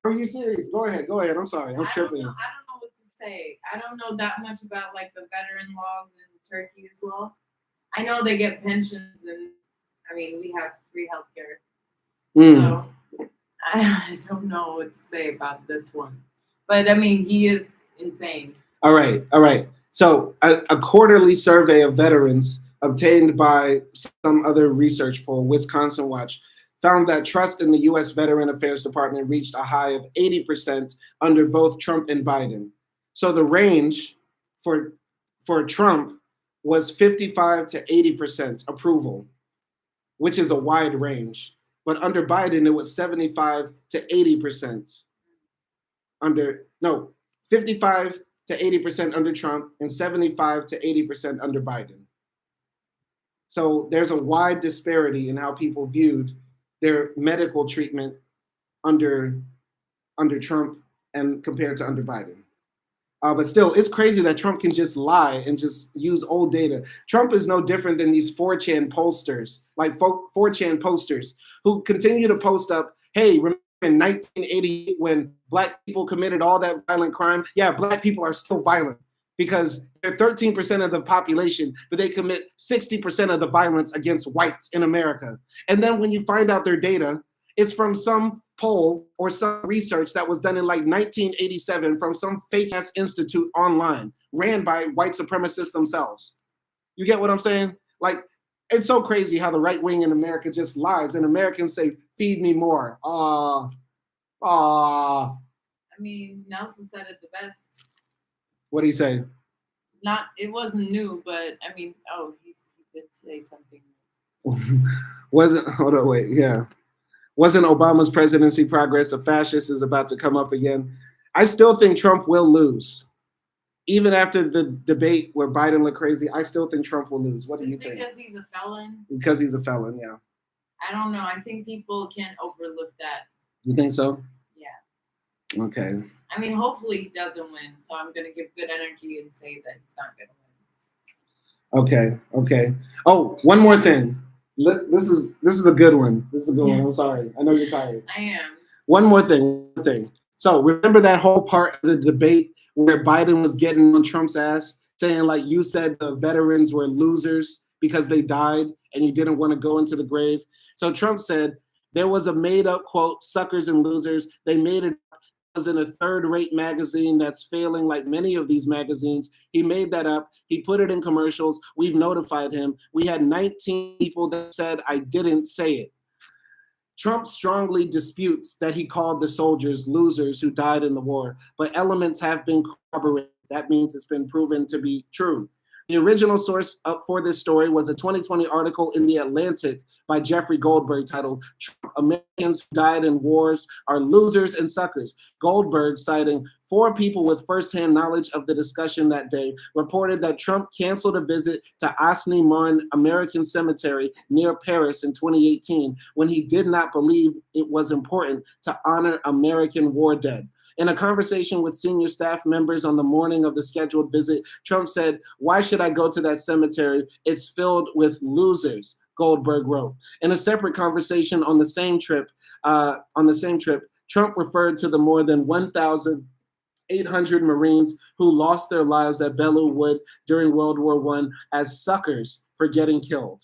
Are you serious? Go ahead. I'm sorry. I'm tripping. I don't know what to say. I don't know that much about like the veteran laws in Turkey as well. I know they get pensions, and I mean we have free healthcare. So I don't know what to say about this one. But I mean, he is insane. All right. So a quarterly survey of veterans obtained by some other research poll, Wisconsin Watch, found that trust in the U.S. Veteran Affairs Department reached a high of 80% under both Trump and Biden. So the range for Trump was 55 to 80% approval, which is a wide range. But under Biden, it was 75 to 80%. 55 to 80% under Trump and 75 to 80% under Biden. So there's a wide disparity in how people viewed their medical treatment under Trump and compared to under Biden. But still, it's crazy that Trump can just lie and just use old data. Trump is no different than these 4chan posters, like 4chan posters, who continue to post up, hey, remember in 1988 when Black people committed all that violent crime? Yeah, Black people are still violent because they're 13% of the population, but they commit 60% of the violence against whites in America. And then when you find out their data, it's from some poll or some research that was done in like 1987 from some fake ass institute online, ran by white supremacists themselves. You get what I'm saying? Like, it's so crazy how the right wing in America just lies, and Americans say, feed me more. I mean, Nelson said it the best. What did he say? It wasn't new, but I mean, he did say something. Wasn't Obama's presidency progress a fascist is about to come up again? I still think Trump will lose. Even after the debate where Biden looked crazy, I still think Trump will lose. What do you think? Because he's a felon? Because he's a felon, yeah. I don't know. I think people can't overlook that. You think so? Yeah. Okay. I mean, hopefully he doesn't win, so I'm going to give good energy and say that he's not going to win. Okay. Oh, one more thing. This is a good one. I'm sorry. I know you're tired. I am. One more thing. So remember that whole part of the debate where Biden was getting on Trump's ass, saying like you said the veterans were losers because they died and you didn't want to go into the grave. So Trump said there was a made up quote, suckers and losers. They made it was in a third-rate magazine that's failing like many of these magazines. He made that up. He put it in commercials. We've notified him. We had 19 people that said, I didn't say it. Trump strongly disputes that he called the soldiers losers who died in the war, but elements have been corroborated. That means it's been proven to be true. The original source up for this story was a 2020 article in The Atlantic by Jeffrey Goldberg titled Trump, Americans Who Died in Wars Are Losers and Suckers. Goldberg, citing 4 people with firsthand knowledge of the discussion that day, reported that Trump canceled a visit to Osny Marne American Cemetery near Paris in 2018 when he did not believe it was important to honor American war dead. In a conversation with senior staff members on the morning of the scheduled visit, Trump said, "Why should I go to that cemetery? It's filled with losers," Goldberg wrote. In a separate conversation on the same trip, Trump referred to the more than 1,800 Marines who lost their lives at Belleau Wood during World War I as suckers for getting killed.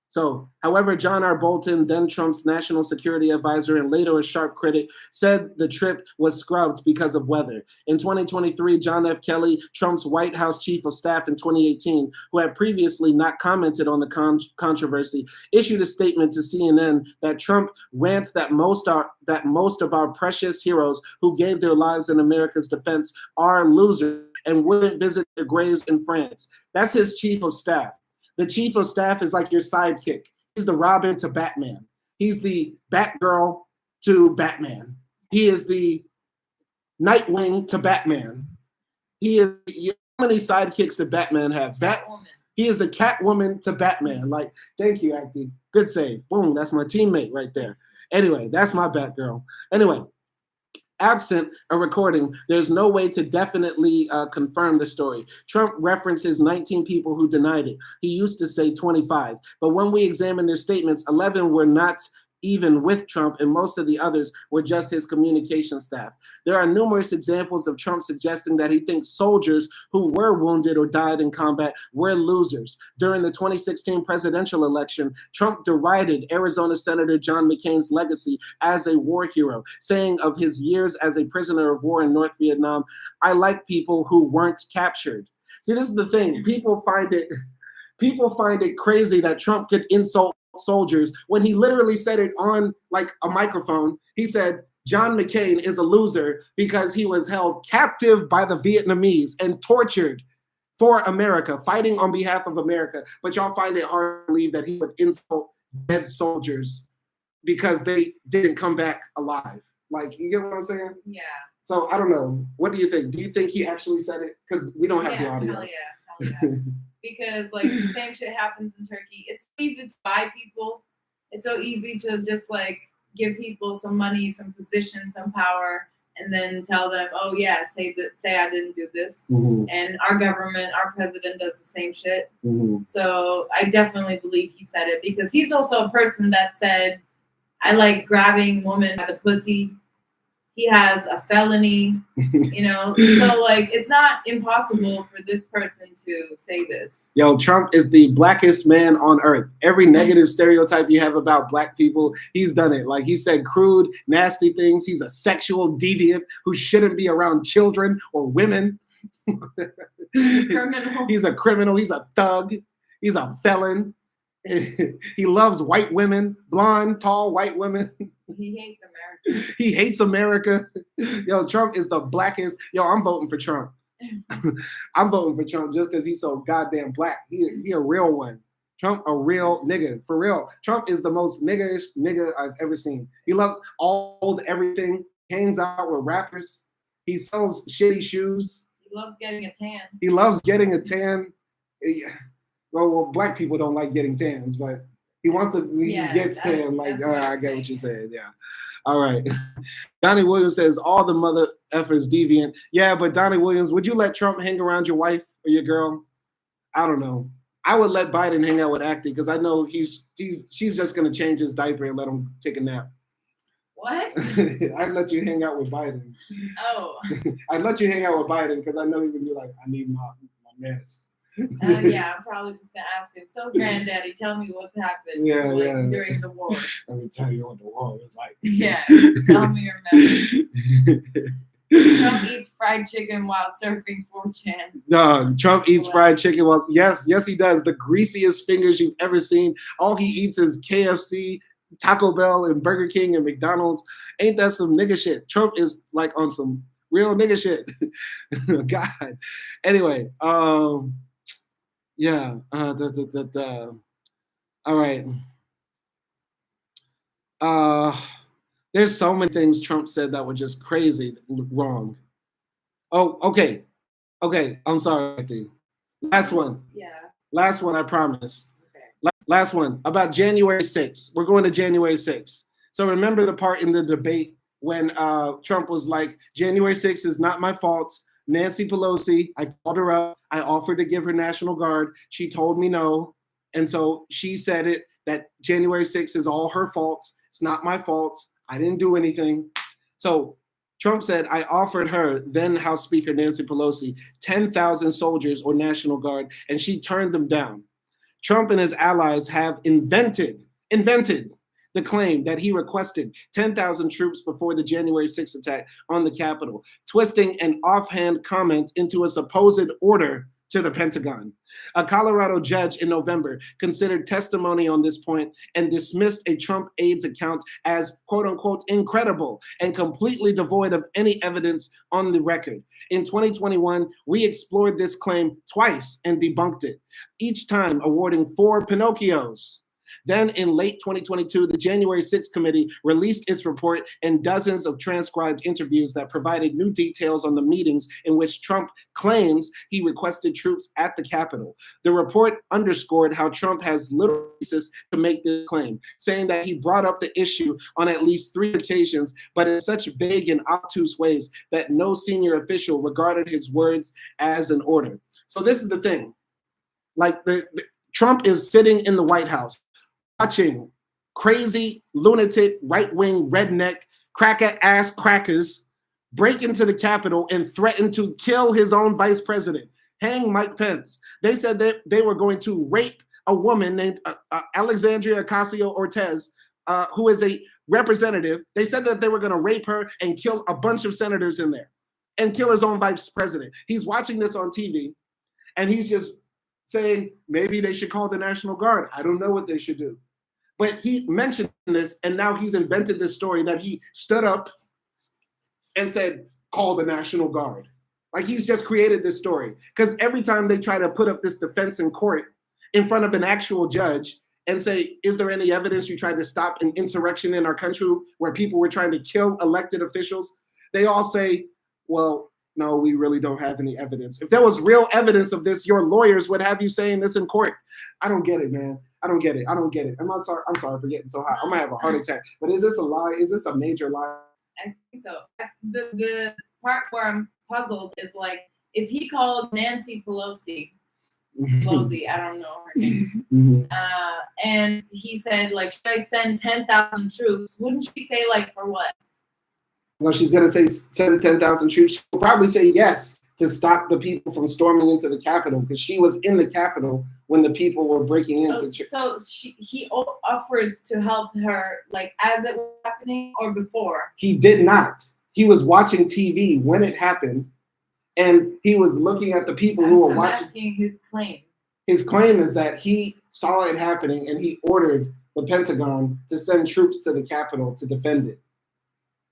So, however, John R. Bolton, then Trump's national security advisor and later a sharp critic, said the trip was scrubbed because of weather. In 2023, John F. Kelly, Trump's White House chief of staff in 2018, who had previously not commented on the controversy, issued a statement to CNN that Trump rants that most of our precious heroes who gave their lives in America's defense are losers and wouldn't visit their graves in France. That's his chief of staff. The chief of staff is like your sidekick. He's the Robin to Batman. He's the Batgirl to Batman. He is the Nightwing to Batman. He is, how many sidekicks did Batman have? He is the Catwoman to Batman. Like, thank you, AKDI. Good save. Boom, that's my teammate right there. Anyway, that's my Batgirl. Anyway, absent a recording, there's no way to definitely confirm the story. Trump references 19 people who denied it. He used to say 25. But when we examine their statements, 11 were not even with Trump, and most of the others were just his communication staff. There are numerous examples of Trump suggesting that he thinks soldiers who were wounded or died in combat were losers. During the 2016 presidential election, Trump derided Arizona Senator John McCain's legacy as a war hero, saying of his years as a prisoner of war in North Vietnam, "I like people who weren't captured." See, this is the thing. People find it crazy that Trump could insult soldiers when he literally said it on like a microphone. He said John McCain is a loser because he was held captive by the Vietnamese and tortured for America, fighting on behalf of America. But y'all find it hard to believe that he would insult dead soldiers because they didn't come back alive. Like, you get what I'm saying? Yeah. So I don't know. What do you think? Do you think he actually said it? Because we don't have the audio. Hell yeah. Because like the same shit happens in Turkey. It's easy to buy people. It's so easy to just like give people some money, some position, some power, and then tell them, "Oh yeah, say I didn't do this." Mm-hmm. And our government, our president does the same shit. Mm-hmm. So I definitely believe he said it because he's also a person that said, "I like grabbing women by the pussy." He has a felony, so like it's not impossible for this person to say this. Yo, Trump is the blackest man on earth. Every negative stereotype you have about black people, he's done it. Like, he said crude, nasty things. He's a sexual deviant who shouldn't be around children or women. Criminal. He's a criminal. He's a thug. He's a felon. He loves white women, blonde, tall white women. He hates America. He hates America. Yo, Trump is the blackest. Yo, I'm voting for Trump. I'm voting for Trump just because he's so goddamn black. He a real one. Trump a real nigga. For real. Trump is the most nigga-ish nigga I've ever seen. He loves all everything. Hangs out with rappers. He sells shitty shoes. He loves getting a tan. He loves getting a tan. Well, black people don't like getting tans, but he wants to get tan. Like, I get what you said. Yeah. All right. Donnie Williams says, all the mother effers deviant. Yeah, but Donnie Williams, would you let Trump hang around your wife or your girl? I don't know. I would let Biden hang out with AKDI because I know she's just going to change his diaper and let him take a nap. What? I'd let you hang out with Biden. Oh. I'd let you hang out with Biden because I know he would be like, I need my meds. Yeah, I'm probably just gonna ask him. So, Granddaddy, tell me what's happened during the war. Let me tell you what the war was like. Yeah, tell me your message. Trump eats fried chicken while surfing 4chan. Trump eats fried chicken while yes, he does. The greasiest fingers you've ever seen. All he eats is KFC, Taco Bell, and Burger King and McDonald's. Ain't that some nigga shit? Trump is like on some real nigga shit. God. Anyway, Yeah. All right. There's so many things Trump said that were just crazy wrong. Oh, okay. Okay. I'm sorry. Last one. Yeah. Last one, I promise. Okay. Last one about January 6th. We're going to January 6th. So remember the part in the debate when Trump was like, January 6th is not my fault. Nancy Pelosi, I called her up. I offered to give her National Guard. She told me no. And so she said it that January 6th is all her fault. It's not my fault. I didn't do anything. So Trump said, I offered her, then House Speaker Nancy Pelosi, 10,000 soldiers or National Guard, and she turned them down. Trump and his allies have invented the claim that he requested 10,000 troops before the January 6th attack on the Capitol, twisting an offhand comment into a supposed order to the Pentagon. A Colorado judge in November considered testimony on this point and dismissed a Trump aide's account as quote unquote incredible and completely devoid of any evidence on the record. In 2021, we explored this claim twice and debunked it, each time awarding 4 Pinocchios. Then in late 2022, the January 6th committee released its report and dozens of transcribed interviews that provided new details on the meetings in which Trump claims he requested troops at the Capitol. The report underscored how Trump has little basis to make this claim, saying that he brought up the issue on at least 3 occasions, but in such vague and obtuse ways that no senior official regarded his words as an order. So this is the thing. Like Trump is sitting in the White House watching crazy, lunatic, right-wing, redneck, cracker-ass crackers break into the Capitol and threaten to kill his own vice president, hang Mike Pence. They said that they were going to rape a woman named Alexandria Ocasio-Cortez, who is a representative. They said that they were going to rape her and kill a bunch of senators in there and kill his own vice president. He's watching this on TV, and he's just saying maybe they should call the National Guard. I don't know what they should do. But he mentioned this, and now he's invented this story that he stood up and said, call the National Guard. Like he's just created this story. Because every time they try to put up this defense in court in front of an actual judge and say, is there any evidence you tried to stop an insurrection in our country where people were trying to kill elected officials? They all say, well, no, we really don't have any evidence. If there was real evidence of this, your lawyers would have you saying this in court. I don't get it, man. I don't get it. I'm sorry for getting so hot. I'm gonna have a heart attack. But is this a lie? Is this a major lie? I think so. The part where I'm puzzled is like if he called Nancy Pelosi, I don't know her name, and he said like, should I send 10,000 troops? Wouldn't she say like for what? Well, she's going to say send 10,000 troops. She'll probably say yes to stop the people from storming into the Capitol because she was in the Capitol when the people were breaking into. So he offered to help her like as it was happening or before? He did not. He was watching TV when it happened, and he was looking at the people who were watching. Asking his claim. His claim is that he saw it happening and he ordered the Pentagon to send troops to the Capitol to defend it.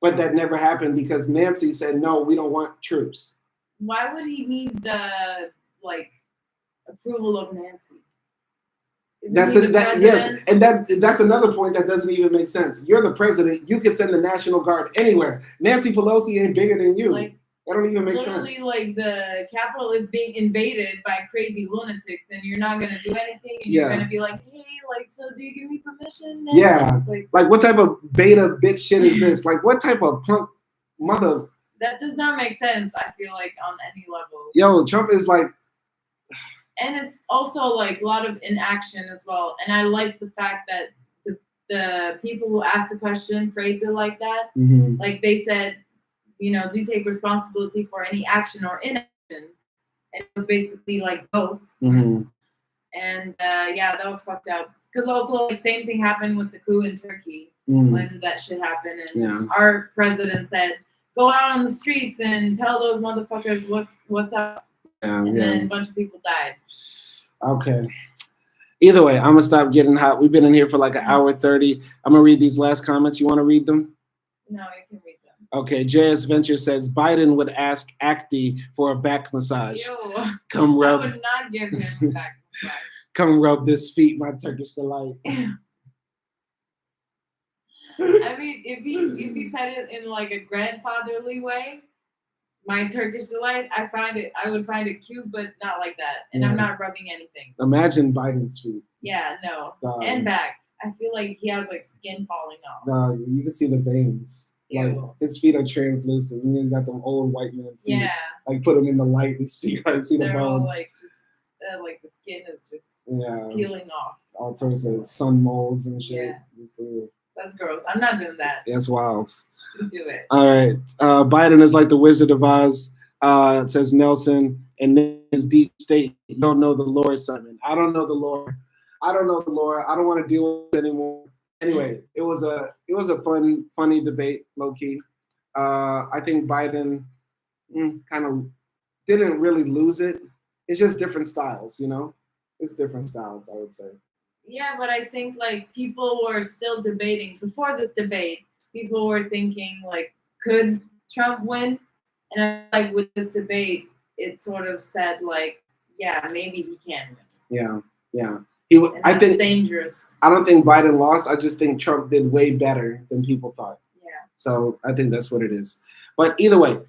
But that never happened because Nancy said, no, we don't want troops. Why would he need the approval of Nancy? That's another point that doesn't even make sense. You're the president. You can send the National Guard anywhere. Nancy Pelosi ain't bigger than you. That don't even make sense. Literally, like the Capitol is being invaded by crazy lunatics, and you're not gonna do anything, and you're gonna be like, "Hey, like, so do you give me permission?" Nancy? Yeah. Like, what type of beta bitch shit is this? Like, what type of punk mother? That does not make sense. I feel like on any level. Yo, Trump is like. And it's also like a lot of inaction as well. And I like the fact that the people who asked the question phrased it like that. Mm-hmm. Like they said, you know, do you take responsibility for any action or inaction? And it was basically like both. Mm-hmm. And yeah, that was fucked up. Because also, like, same thing happened with the coup in Turkey when that shit happened. And our president said, go out on the streets and tell those motherfuckers what's up. And then a bunch of people died. Okay. Either way, I'm going to stop getting hot. We've been in here for like an hour 30. I'm going to read these last comments. You want to read them? No, you can read them. Okay. JS Venture says Biden would ask AKDI for a back massage. Ew. Come rub. I would not give him a back massage. Come rub this feet, my Turkish delight. I mean, if he said it in like a grandfatherly way, my Turkish delight, I would find it cute, but not like that. And I'm not rubbing anything. Imagine Biden's feet. Yeah, no. And back. I feel like he has like skin falling off. No, you can see the veins. Like Ew. his feet are translucent. You got them old white man feet. Yeah. Like put them in the light and see the bones. They're all like just like the skin is just peeling off. All sorts of sun moles and shit. Yeah. You see. That's gross. I'm not doing that. That's wild. You do it. All right. Biden is like the Wizard of Oz, says Nelson, and his deep state. You don't know the lore, Simon. I don't know the lore. I don't know the lore. I don't want to deal with it anymore. Anyway, it was a funny debate, low key. I think Biden kind of didn't really lose it. It's just different styles, you know. It's different styles, I would say. Yeah, but I think like people were still debating before this debate. People were thinking like, could Trump win? And like with this debate, it sort of said like, yeah, maybe he can win. Yeah. I think dangerous. I don't think Biden lost. I just think Trump did way better than people thought. Yeah. So I think that's what it is. But either way,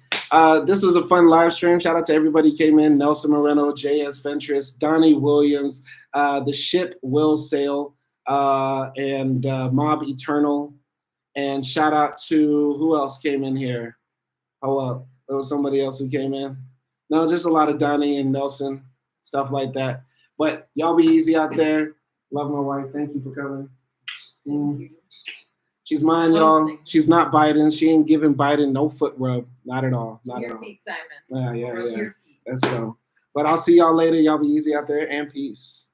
this was a fun live stream. Shout out to everybody who came in. Nelson Moreno, J.S. Fentress, Donnie Williams, The Ship Will Sail, and Mob Eternal. And shout out to who else came in here? Oh, there was somebody else who came in. No, just a lot of Donnie and Nelson, stuff like that. But y'all be easy out there. Love my wife. Thank you for coming. She's mine, y'all. She's not Biden. She ain't giving Biden no foot rub. Not at all. Not at all. Your feet, Simon. Yeah. Let's go. But I'll see y'all later. Y'all be easy out there, and peace.